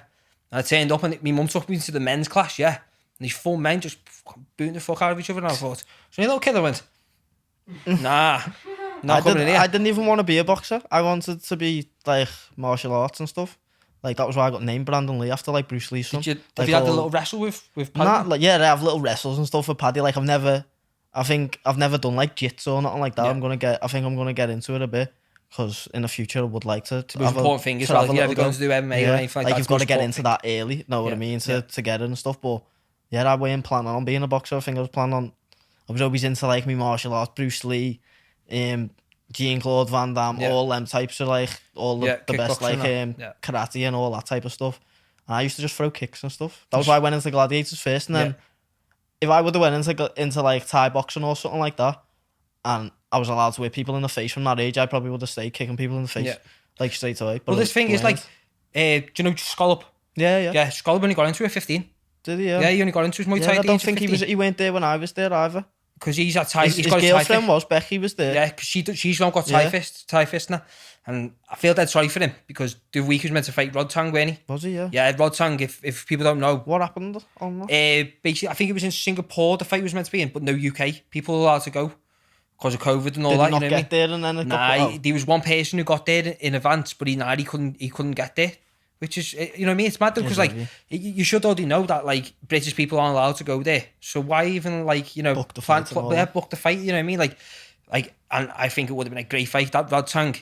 And I turned up and my mum took me to the men's class, yeah. And these full men just fucking booting the fuck out of each other. And I thought, so you little kid, I went, nah, not coming in here. I didn't even want to be a boxer. I wanted to be like martial arts and stuff. Like, that was why I got named Brandon Lee, after like Bruce Lee's son. Have you had a little wrestle with Paddy? Nah, like, yeah, I have little wrestles and stuff with Paddy. Like, I think I've never done like jits or nothing like that. Yeah. I think I'm gonna get into it a bit, because in the future I would like to. The most important thing is, like, you're going to do MMA or anything like that. You've got to get into that early, know what I mean, to get it and stuff. But yeah, I wasn't planning on being a boxer. I think I was always into like me martial arts, Bruce Lee, Jean-Claude Van Damme, all them types of like, all the best, like karate and all that type of stuff. And I used to just throw kicks and stuff. That was why I went into gladiators first. And then if I would have went into like Thai boxing or something like that, and I was allowed to hit people in the face from that age, I probably would have stayed kicking people in the face, like, straight away. But well, this thing is like, do you know Scallop? Yeah. Yeah, Scallop only got into it at 15. Did he? Yeah. Yeah, he only got into his Muay Thai. I don't think he went there when I was there either. Because he's at Thai. His girlfriend was Becky, was there. Yeah, because she's now got Thai fist now, and I feel dead sorry for him, because the week he was meant to fight Rod Tang, weren't he? Was he? Yeah. Yeah, Rod Tang. If people don't know, what happened on that? Basically, I think it was in Singapore the fight was meant to be in, but no UK people were allowed to go because of COVID and all that. Did he not get there and then? There was one person who got there in advance, but he couldn't get there. Which is, you know what I mean? It's mad though, because like, you should already know that like British people aren't allowed to go there. So why even like, you know, book the fight, you know what I mean? Like, and I think it would have been a great fight. That Rod Tang,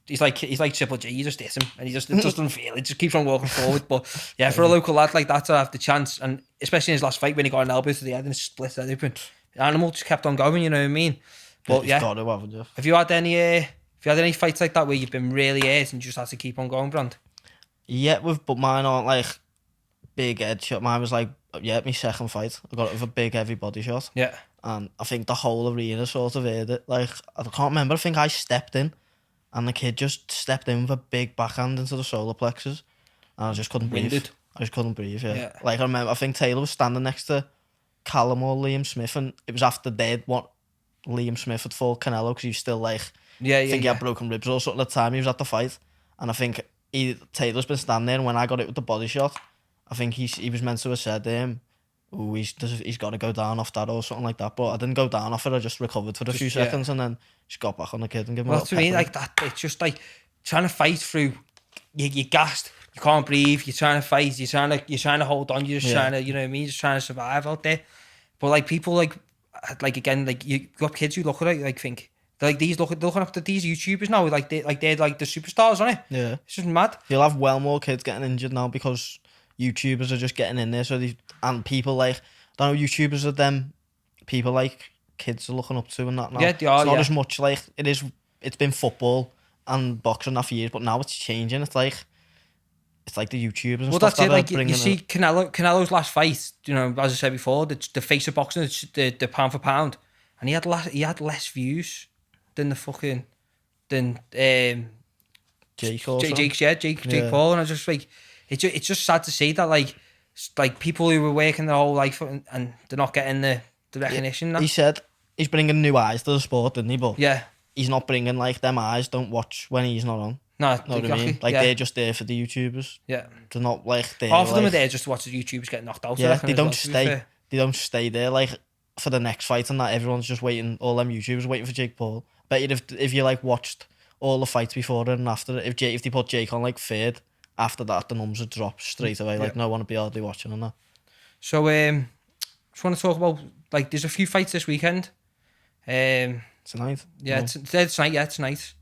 he's like Triple G. You just hit him, and he just doesn't feel it. Just keeps on walking forward. But yeah, for a local lad like that to have the chance, and especially in his last fight when he got an elbow to the head and split it open, the animal just kept on going. You know what I mean? But yeah, have you had any fights like that where you've been really hurt and you just had to keep on going, Brand? Yeah, but mine aren't like big head shot. Mine was like, my second fight. I got it with a big heavy body shot. Yeah. And I think the whole arena sort of heard it. Like, I can't remember. I think I stepped in, and the kid just stepped in with a big backhand into the solar plexus, and I just couldn't breathe. I just couldn't breathe. Yeah. Like, I think Taylor was standing next to Callum or Liam Smith, and it was after they'd what Liam Smith had fought Canelo, because he was still like, I think he had broken ribs or something at the time he was at the fight, and I think Taylor's been standing there, and when I got it with the body shot, I think he was meant to have said he's got to go down off that or something like that, but I didn't go down off it. I just recovered for a few seconds and then just got back on the kid and gave him a little pep. That's what I mean, like that. It's just like trying to fight through. You're gassed. You can't breathe. You're trying to fight. You're trying to hold on. You're just trying to, you know what I mean, just trying to survive out there. But like people like again, like you got kids who look at it like think. Like they're looking up to these YouTubers now, they're like the superstars on it. Yeah, it's just mad. You'll have well more kids getting injured now because YouTubers are just getting in there. And people like, I don't know, YouTubers are them people like kids are looking up to and that now. Yeah, they are. It's not as much like it is. It's been football and boxing for years, but now it's changing. It's like the YouTubers and stuff. Well, that's it. Like you see Canelo's last fight. You know, as I said before, the face of boxing, the pound for pound, and he had less views than Jake Paul, and I was just like, it's just sad to see that like people who were working their whole life and they're not getting the recognition. He said he's bringing new eyes to the sport, didn't he? But yeah, he's not bringing like them eyes don't watch when he's not on. No, know exactly. What I mean? Like they're just there for the YouTubers. Yeah, they're not like there. Half of them are there just to watch the YouTubers get knocked out. Yeah, they don't stay. They don't stay there like for the next fight and that. Everyone's just waiting. All them YouTubers waiting for Jake Paul. Bet you if you like watched all the fights before it and after it, if they put Jake on like third, after that the numbers would drop straight away. Like no one would be hardly watching and that. So just want to talk about like there's a few fights this weekend. Tonight. Yeah, no. Tonight. Yeah, tonight.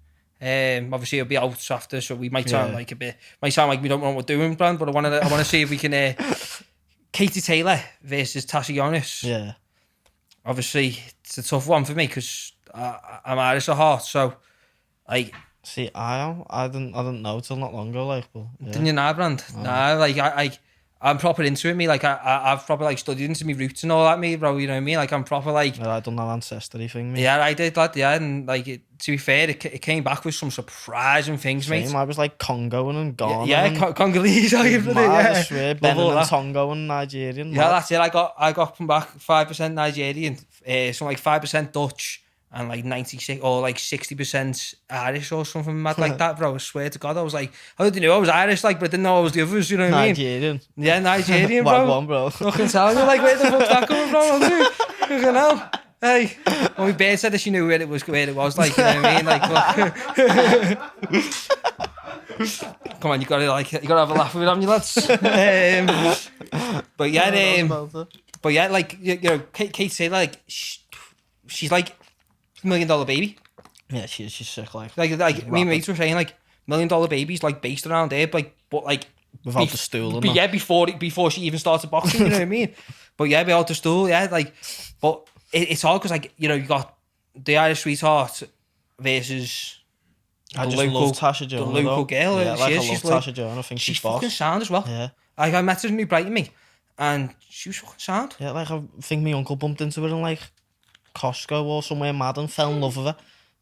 Obviously it'll be out after, so we might sound like we don't know what we're doing, Brand, but I want to see if we can. Katie Taylor versus Tasha Yonis. Yeah. Obviously it's a tough one for me because I'm Irish at heart, so Like, see, I didn't know till not long ago, like, but yeah. Didn't you know, Brand? Nah, like I'm proper into it, me. Like I've proper like studied into my roots and all that, me, bro. You know what I mean? Like I'm proper like. Yeah, I done that ancestry thing, me. Yeah, I did that. Yeah, and like to be fair, it came back with some surprising things, mate. I was like Congoing and Ghana. Yeah, Congolese. I swear, Benin and Tongo and Nigerian. Yeah, that's it. I got from back 5% Nigerian, something like 5% Dutch, and like 96 or like 60% Irish or something mad like that, bro. I swear to God, I was like, I didn't know I was Irish, like, but I didn't know I was the others. You know what I mean? Nigerian. Yeah, Nigerian, bro. One, bro. Fucking sound like, where the fuck's that coming from? Fucking hell. Hey, well, my bear said that she knew where it was, like, you know what I mean? Like, come on, you gotta have a laugh with it, haven't you, lads? But yeah, like, you know, Kate said, like, she's like $1 million baby. Yeah, she's sick, like me and mates were saying, like, $1 million baby's like based around there, but like without the stool. But yeah, before she even started boxing, you know what I mean? But yeah, without the stool, yeah, like, but it's hard because, like, you know, you got the Irish sweetheart versus I just love Tasha Jonah, the local girl. Yeah, like, I love Tasha Jonah. I think she's fucking boss. Sound as well. Yeah, like I met her in New Brighton, me, and she was fucking sound. Yeah, like I think my uncle bumped into her in like Costco or somewhere mad and fell in love with her.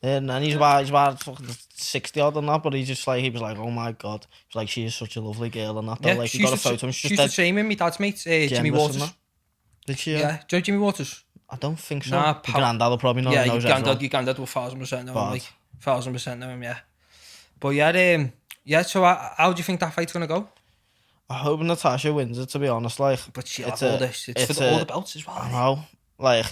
And he's about fucking 60 odd and that, but he was like, oh my God. He was like, she is such a lovely girl and that. Yeah, like, he got a photo and she's the same with my dad's mate, Jimmy Waters. Did she? Yeah. Do you know Jimmy Waters? I don't think so. Nah, your granddad will probably know. Yeah, your granddad will 1000% know him, like 1000% know him, yeah. But yeah, so how do you think that fight's gonna go? I hope Natasha wins it, to be honest, like. But she'll have all this. It's for all the belts as well. I know, like,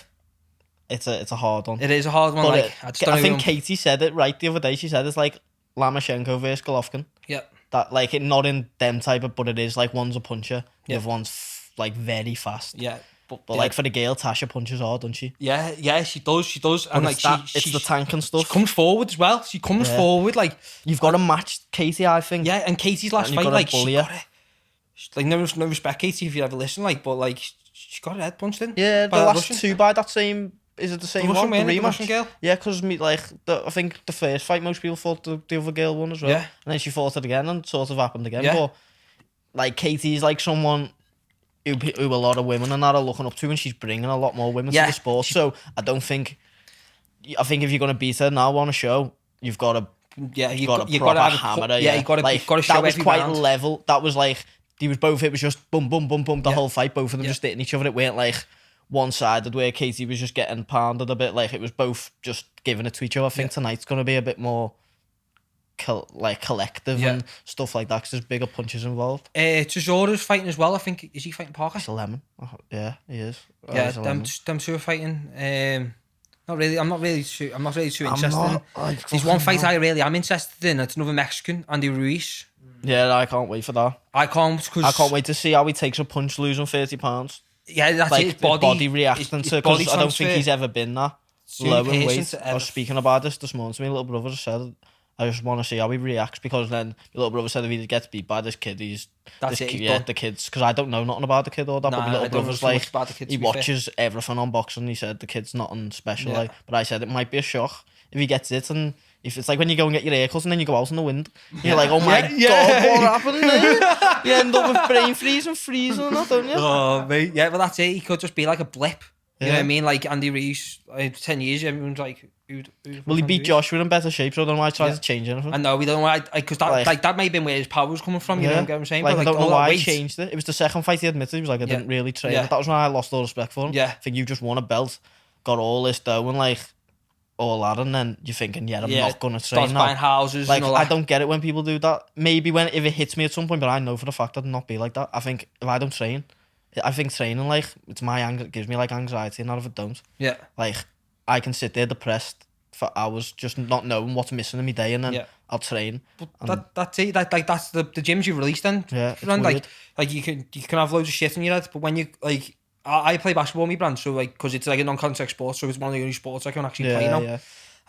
it's a hard one. It is a hard one, but like, I think Katie said it right the other day. She said it's like Lomachenko versus Golovkin. Yeah. That, like, it not in them type of, but it is like one's a puncher, the other one's like very fast. Yeah. But like for the girl, Tasha punches hard, doesn't she? Yeah, she does. And like it's the tank and stuff. She comes forward as well. She comes forward, like, you've got to match Katie, I think. Yeah, and Katie's last fight, like, she got it. Like, no respect, Katie, if you ever listen, like, but like, she got her head punched in. Yeah, the last two by that same. Is it the same one? The rematch? Girl? Yeah, because I think the first fight most people thought the other girl won as well. Yeah. And then she fought it again and sort of happened again. Yeah. But like, Katie's like someone who a lot of women and that are looking up to, and she's bringing a lot more women to the sport. So I think if you're gonna beat her now on a show, you've got to you've got to hammer her. Yeah, you got to show that was quite round. level. That was like it was just boom boom boom boom the whole fight. Both of them just hitting each other. It weren't like one-sided where Katie was just getting pounded a bit. Like, it was both just giving it to each other. I think tonight's gonna be a bit more collective and stuff like that because there's bigger punches involved. Tesora's fighting as well. I think, is he fighting Parker? It's a lemon. Yeah, he is. Yeah, them two are fighting. Not really. I'm not really too interested. There's one fight I really am interested in. It's another Mexican, Andy Ruiz. Yeah, I can't wait for that. I can't wait to see how he takes a punch losing 30 pounds. Yeah, that's like it. Body reacting to, because I don't think he's ever been that low in weight. I was speaking about this morning to my little brother. I said, I just want to see how he reacts, because then my little brother said if he gets beat by this kid, the kids, because I don't know nothing about the kid or that, but my little brother's like, he watches everything on boxing. He said the kid's nothing special, like, but I said it might be a shock if he gets it, and if it's like when you go and get your haircuts and then you go out in the wind, you're like, oh my God, what happened there? You end up with brain freeze and freezing and that, don't you? Oh, mate. Yeah, well, that's it. He could just be like a blip. You know what I mean? Like Andy Ruiz, 10 years, everyone's like, well, he beat Joshua in better shape, so I don't know why he tries to change anything. I know, we don't know why, because that may have been where his power was coming from, you know what I'm saying? Like, I don't know why he changed it. It was the second fight he admitted. He was like, I didn't really train. That was when I lost all respect for him. Yeah. I think you just won a belt, got all this dough, and like, all that, and then you're thinking, I'm not gonna train now. Buying houses, like, and all that. I don't get it when people do that. Maybe if it hits me at some point, but I know for the fact I'd not be like that. I think if I don't train, I think training, like, it gives me like anxiety, and not if I don't. Yeah. Like, I can sit there depressed for hours just not knowing what's missing in my day, and then I'll train. But that's it. That's the gyms you've released then. Yeah. Like you can have loads of shit in your head, but when you like. I play basketball, me brand, so like, because it's like a non-contact sport, so it's one of the only sports I can actually play now. Yeah.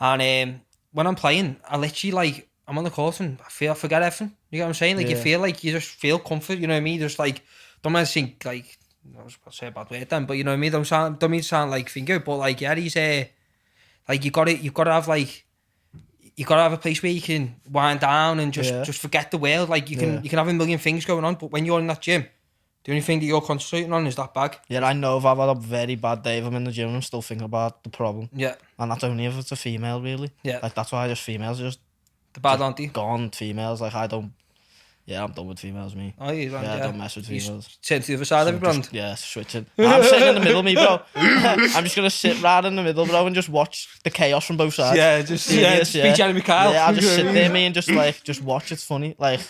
And when I'm playing, I literally, like, I'm on the court and I forget everything. You get what I'm saying? Like, you feel like you just feel comfort. You know what I mean? Just like, don't mind think like, I was about to say a bad word then, but you know what I mean? Don't mean to sound like finger, but like, he's like, you got to have like, you got to have a place where you can wind down and just forget the world. Like you can have a million things going on, but when you're in that gym, the only thing that you're concentrating on is that bag. Yeah, I know if I've had a very bad day, if I'm in the gym, I'm still thinking about the problem. Yeah. And that's only if it's a female, really. Yeah. Like, that's why females are just... The bad auntie. Gone females. Like, I don't... Yeah, I'm done with females, me. Oh, you I don't mess with females. Turn to the other side of the brand. Yeah, switching. I'm sitting in the middle, me, bro. I'm just going to sit right in the middle, bro, and just watch the chaos from both sides. Yeah, just be Jeremy Kyle. Yeah, I'll just sit there, me, and just watch. It's funny. Like...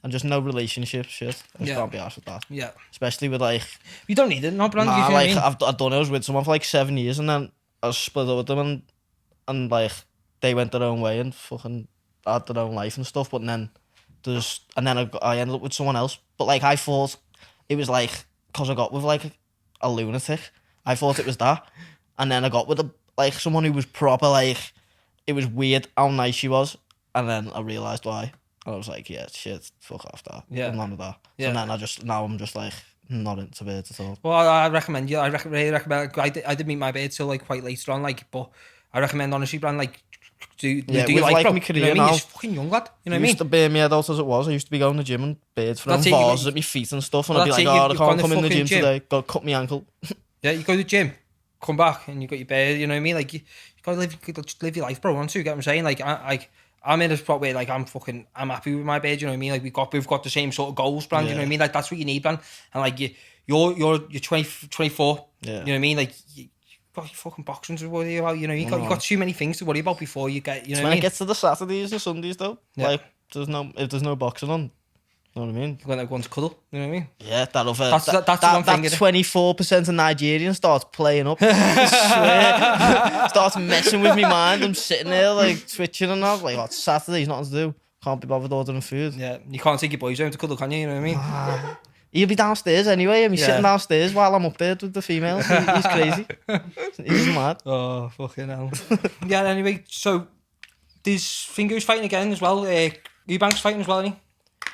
And just no relationship shit. I just can't be arsed with that. Yeah. Especially with like... You don't need it, no, Brandon. Nah, like, I've done it. I was with someone for like 7 years and then I was split up with them and like, they went their own way and fucking had their own life and stuff. But then I ended up with someone else. But like, I thought it was like, because I got with like a lunatic. I thought it was that. And then I got with someone who was proper, like, it was weird how nice she was. And then I realised why. I was like, yeah, shit, fuck off that. Yeah. I'm none of that. Yeah. So then now I'm just like, not into birds at all. Well, I recommend you. Really recommend. I did meet my bird till like quite later on, like, but I recommend honestly, Brand, like, do you like my career, you know what I mean? You're fucking young lad. You know what I mean? Used to burn me head out as it was. I used to be going to the gym and birds throwing bars at my feet and stuff, and I'd be like, I can't come in the gym today. Got to cut my ankle. Yeah, you go to the gym, come back, and you got your bird. You know what I mean? Like you gotta live your life, bro. Once you get what I'm saying, like I'm in a spot where like I'm happy with my bed, you know what I mean? Like we've got the same sort of goals, Brand, you know what I mean? Like that's what you need, Brand. And like you're 24, you know what I mean? Like you've got your fucking boxing to worry about, you know, you got too many things to worry about before you get, you know what I mean? When it gets to the Saturdays and Sundays though, like if there's no boxing on, you know what I mean? When everyone's cuddle, you know what I mean? Yeah, that 24% of Nigerians starts playing up. I swear. Starts messing with me mind. I'm sitting there like twitching and that. Like, oh, it's Saturday, nothing to do. Can't be bothered ordering food. Yeah, you can't take your boys home to cuddle, can you? You know what I mean? He'll be downstairs anyway, and he's sitting downstairs while I'm up there with the females. He's crazy. He's mad. Oh, fucking hell. Yeah, anyway, so there's Fingo's fighting again as well. Eubank's fighting as well, isn't he?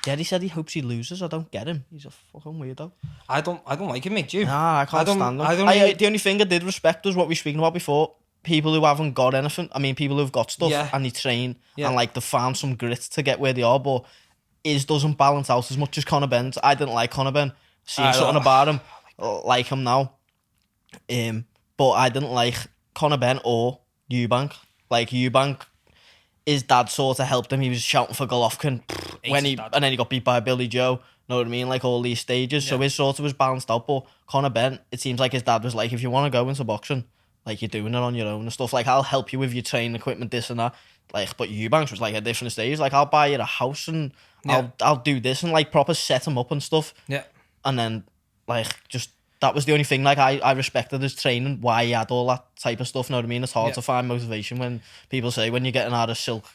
Yeah, he said he hopes he loses. I don't get him. He's a fucking weirdo. I don't like him, mate. Do you? Nah, I can't stand him. The only thing I did respect was what we were speaking about before. People who haven't got anything. I mean, people who've got stuff and they train and like they found some grit to get where they are, but his doesn't balance out as much as Conor Benn's. I didn't like Conor Benn. Seeing something about him, like him now. But I didn't like Conor Benn or Eubank. Like Eubank, his dad sort of helped him. He was shouting for Golovkin and then he got beat by Billy Joe. Know what I mean? Like all these stages. Yeah. So his sort of was balanced out. But Conor Benn, it seems like his dad was like, if you want to go into boxing, like you're doing it on your own and stuff. Like I'll help you with your training equipment, this and that. Like, but Eubanks was like a different stage. Like I'll buy you a house and I'll do this and like proper set him up and stuff. Yeah. And then like just that was the only thing. Like I respected his training, why he had all that type of stuff. Know what I mean? It's hard to find motivation when people say when you're getting out of silk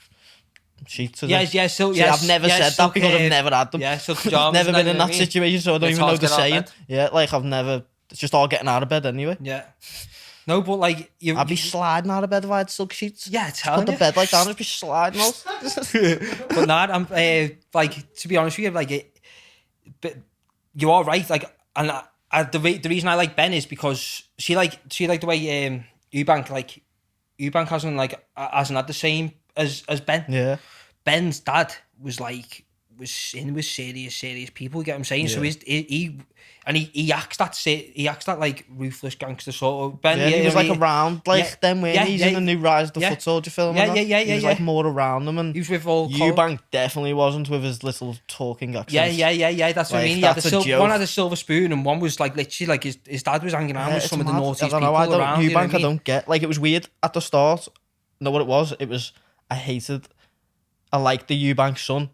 sheets. I've never said that because I've never had them. Yeah, silk pajamas. Never been in that situation, so I don't even know the saying. Yeah, like I've never. It's just all getting out of bed anyway. Yeah. No, but like I'd be sliding out of bed if I had silk sheets. Yeah, it's telling you. Put the bed like that, I'd be sliding out. But nah, I'm like to be honest with you, like but you are right. Like, and the reason I like Ben is because she like the way Eubank hasn't had the same as Ben. Yeah. Ben's dad was in with serious people. You get what I'm saying? Yeah. So he acts that like ruthless gangster sort of Ben. Yeah, he was like around them when he's in the new Rise of the Foot Soldier film. He was like more around them, and he was with all. Eubank definitely wasn't with his little talking accents. Yeah. That's what I mean. He had one had a silver spoon, and one was like literally like his dad was hanging around with some of the naughtiest people around. Eubank, I don't get. Like it was weird at the start. Know what it was? It was I liked the Eubank son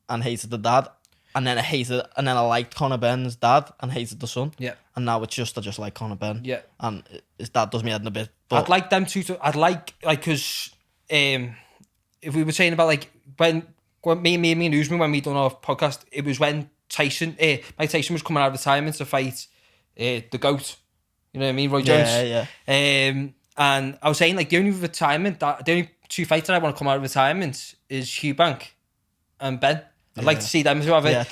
and hated the dad. And then I liked Conor Benn's dad and hated the son. Yeah. And now it's just I just like Conor Benn. Yeah. And his dad does me head in a bit. But I'd like them two I'd like because if we were saying about like when me and Usman when we done our podcast, it was when Mike Tyson was coming out of retirement to fight the GOAT. You know what I mean? Roy Jones. Yeah. And I was saying like the only two fights that I want to come out of retirement is Eubank and Ben. I'd like to see them who have it. Yeah,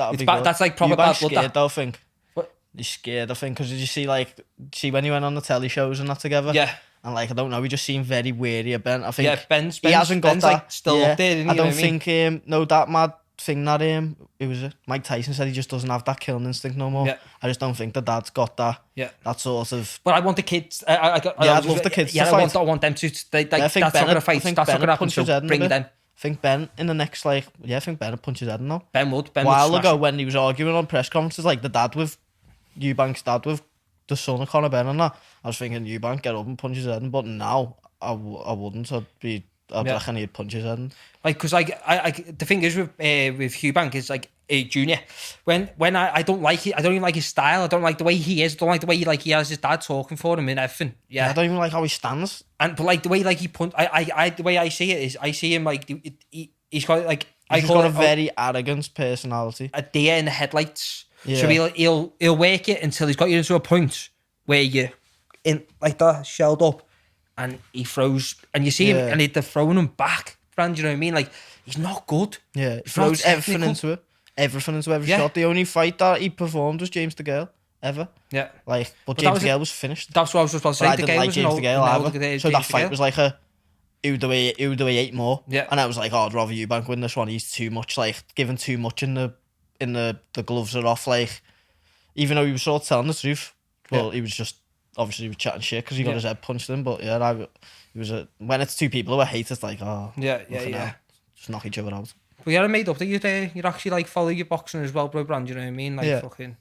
that's like proper bad blood. Scared though, I think. What? He's scared, I think, because did you see when he went on the telly shows and that together? Yeah. And like, I don't know, he just seemed very wary of Ben. I think Ben's he hasn't got Ben's that. like still up there, isn't he? I don't think that mad thing that it was Mike Tyson said he just doesn't have that killing instinct no more. I just don't think dad's got that. That sort of. But I want the kids. I'd love the kids. Yeah, to fight. I want them to. I think that's not gonna fight. That's not gonna happen. So bring them. I think Ben in the next I think Ben would punch his head in though. Ben would. A while ago when he was arguing on press conferences, like the dad with Eubank's dad with the son of Conor Ben and that, I was thinking Eubank get up and punch his head in, but now I wouldn't. I'd reckon he'd punch his head in. Like, because the thing is with Eubank is like a junior. When I don't like it, I don't even like his style. I don't like the way he is. I don't like the way he has his dad talking for him and everything. Yeah, I don't even like how he stands. But like the way he punch, the way I see it is, I see him like he's got like he's got a very arrogant personality. A deer in the headlights. Yeah. So he'll work it until he's got you into a point where you're in like that, shelled up, and he throws, and you see him, and they're throwing him back. Brand, you know what I mean? Like, he's not good. Yeah, he throws everything into it. Everything into every shot. The only fight that he performed was James DeGale ever. Yeah. Like, but James DeGale was finished. That's what I was just about to say. I didn't like James DeGale either. So that fight was like who do we hate more? Yeah. And I was like, I'd rather Eubank win this one. He's too much, like, giving too much in the gloves are off, like, even though he was sort of telling the truth. Well, he was just, obviously he was chatting shit because he got his head punched in, but when it's two people who I hate, it's like, just knock each other out. But I made up that you'd actually like follow your boxing as well, bro, Brand, you know what I mean? Like, fucking...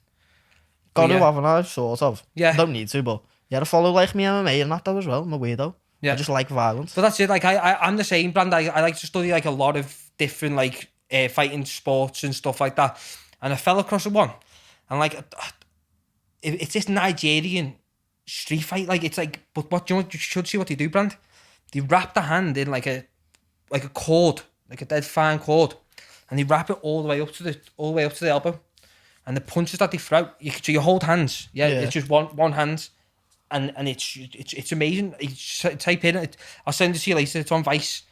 Got to, haven't I? Sort of. Yeah. Don't need to, but I follow like me MMA and that though as well. I'm a weirdo. Yeah. I just like violence. But that's it, like, I'm the same, Brand. I like to study like a lot of different like fighting sports and stuff like that. And I fell across one. And like, it's this Nigerian street fight. Like, it's like, but what you should see what they do, Brand. They wrap the hand in like a cord, like a dead fine cord, and they wrap it all the way up to the elbow. And the punches that they throw, so you hold hands. It's just one hand, and it's amazing. You type in it. I'll send it to you later. It's on Vice,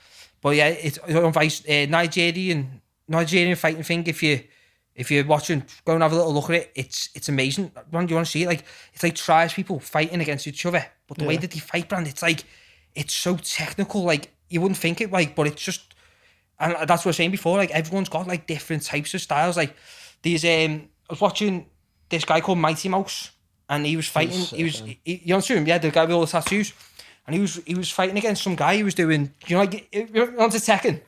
but yeah, it's on Vice. Nigerian fighting thing. If you're watching, go and have a little look at it. It's amazing. Brand, you want to see it? Like, it's like tribes people fighting against each other, but the way that they fight, Brand, it's like, it's so technical. Like, you wouldn't think it, like, but it's just, and that's what I was saying before. Like, everyone's got like different types of styles. Like, these I was watching this guy called Mighty Mouse, and he was fighting. You know him? Yeah, the guy with all the tattoos, and he was fighting against some guy who was doing. Like, you're onto Tekken.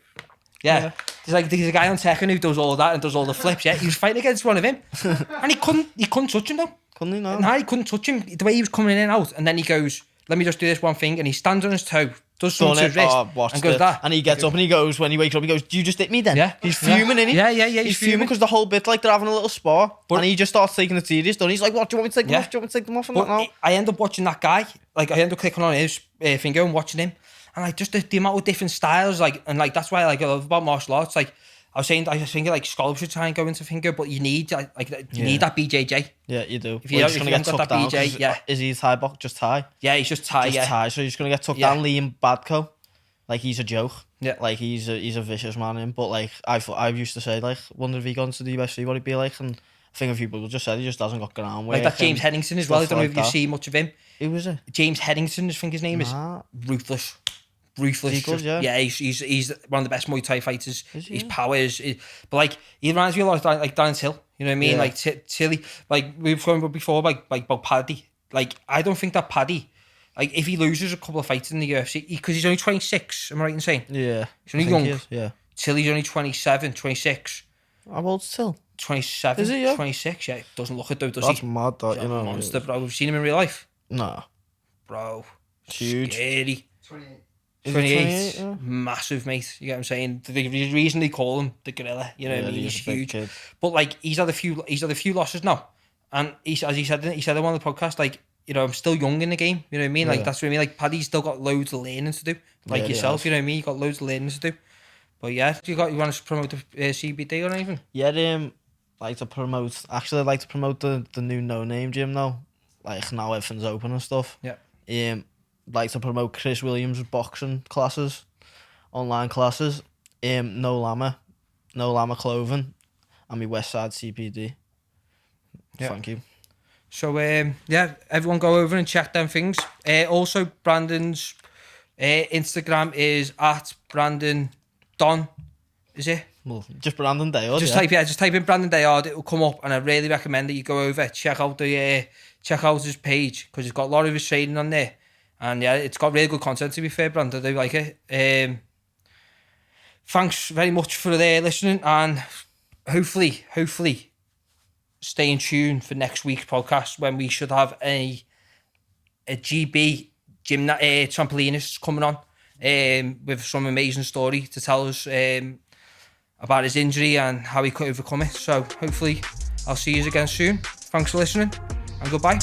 Yeah. There's a guy on Tekken who does all that and does all the flips. Yeah, he was fighting against one of him, and he couldn't touch him though. Couldn't he? No, he couldn't touch him. The way he was coming in and out, and then he goes, "Let me just do this one thing," and he stands on his toe. Does something to his wrist and goes that. And he gets up and he goes, when he wakes up, he goes, "Do you just hit me then?" Yeah. He's fuming, isn't he? Yeah. He's fuming because the whole bit, like, they're having a little spar. And he just starts taking it serious, and he's like, "What, do you want me to take them off? Do you want me to take them off?" And I end up watching that guy. Like, I end up clicking on his finger and watching him. And, like, just the amount of different styles, like, and, like, that's why, like, I love about martial arts. Like, I was thinking, like, scholars should try and go into finger, but you need, need that BJJ. Yeah, you do. If you're just going to get tucked down. Is he Thai box? Just Thai? Yeah, he's just Thai, Thai, so he's going to get tucked down. Liam Badco. Like, he's a joke. Yeah. Like, he's a vicious man, but, like, I used to say, like, wonder if he gone to the UFC, what he'd be like, and I think a few people just said he just hasn't got ground work. Like that James Henningsen as well, I don't know if you see much of him. Who was it? James Henningsen, I think his name is. Ruthless. Ruthless. He's one of the best Muay Thai fighters. His power is, but like, he reminds me a lot of like Darren Till. You know what I mean? Like Tilly. Like we've spoken about before, like about Paddy. Like, I don't think that Paddy, like, if he loses a couple of fights in the UFC, because he's only 26. Am I right in saying? Yeah. He's only young. Yeah. Tilly's only 27, 26. How old's Till? 27. Is he? Yeah. 26. Yeah. Doesn't look it though, does he? That's mad. That, you know. Monster, bro. We've seen him in real life. Nah. Bro. Huge. Scary. 28. 28, yeah. Massive, mate. You get what I'm saying? The reason they call him the gorilla, you know what I mean? He's huge. But like, he's had a few losses now, and he said on one of the podcast, like, you know, I'm still young in the game. You know what I mean? Like, that's what I mean. Like, Paddy's still got loads of learning to do. Like yourself, you know what I mean? You got loads of learning to do. But yeah, you want to promote the CBD or anything? Yeah, I'd like to promote the new No Name gym now. Like, now everything's open and stuff. Yeah. Like to promote Chris Williams' boxing classes, online classes. No Llama Clothing, and my Westside CPD. Yeah. Thank you. So yeah, everyone go over and check them things. Also, Brandon's Instagram is at Brandon Don. Is it? Well, just Brandon Daord. Just type in Brandon Daord. It will come up, and I really recommend that you go over, check out his page, because he's got a lot of his training on there, and yeah, it's got really good content. To be fair, Brandon, I do like it. Thanks very much for listening, and hopefully stay in tune for next week's podcast, when we should have a GB trampolinist coming on with some amazing story to tell us about his injury and how he could overcome it. So hopefully I'll see you again soon. Thanks for listening, and goodbye.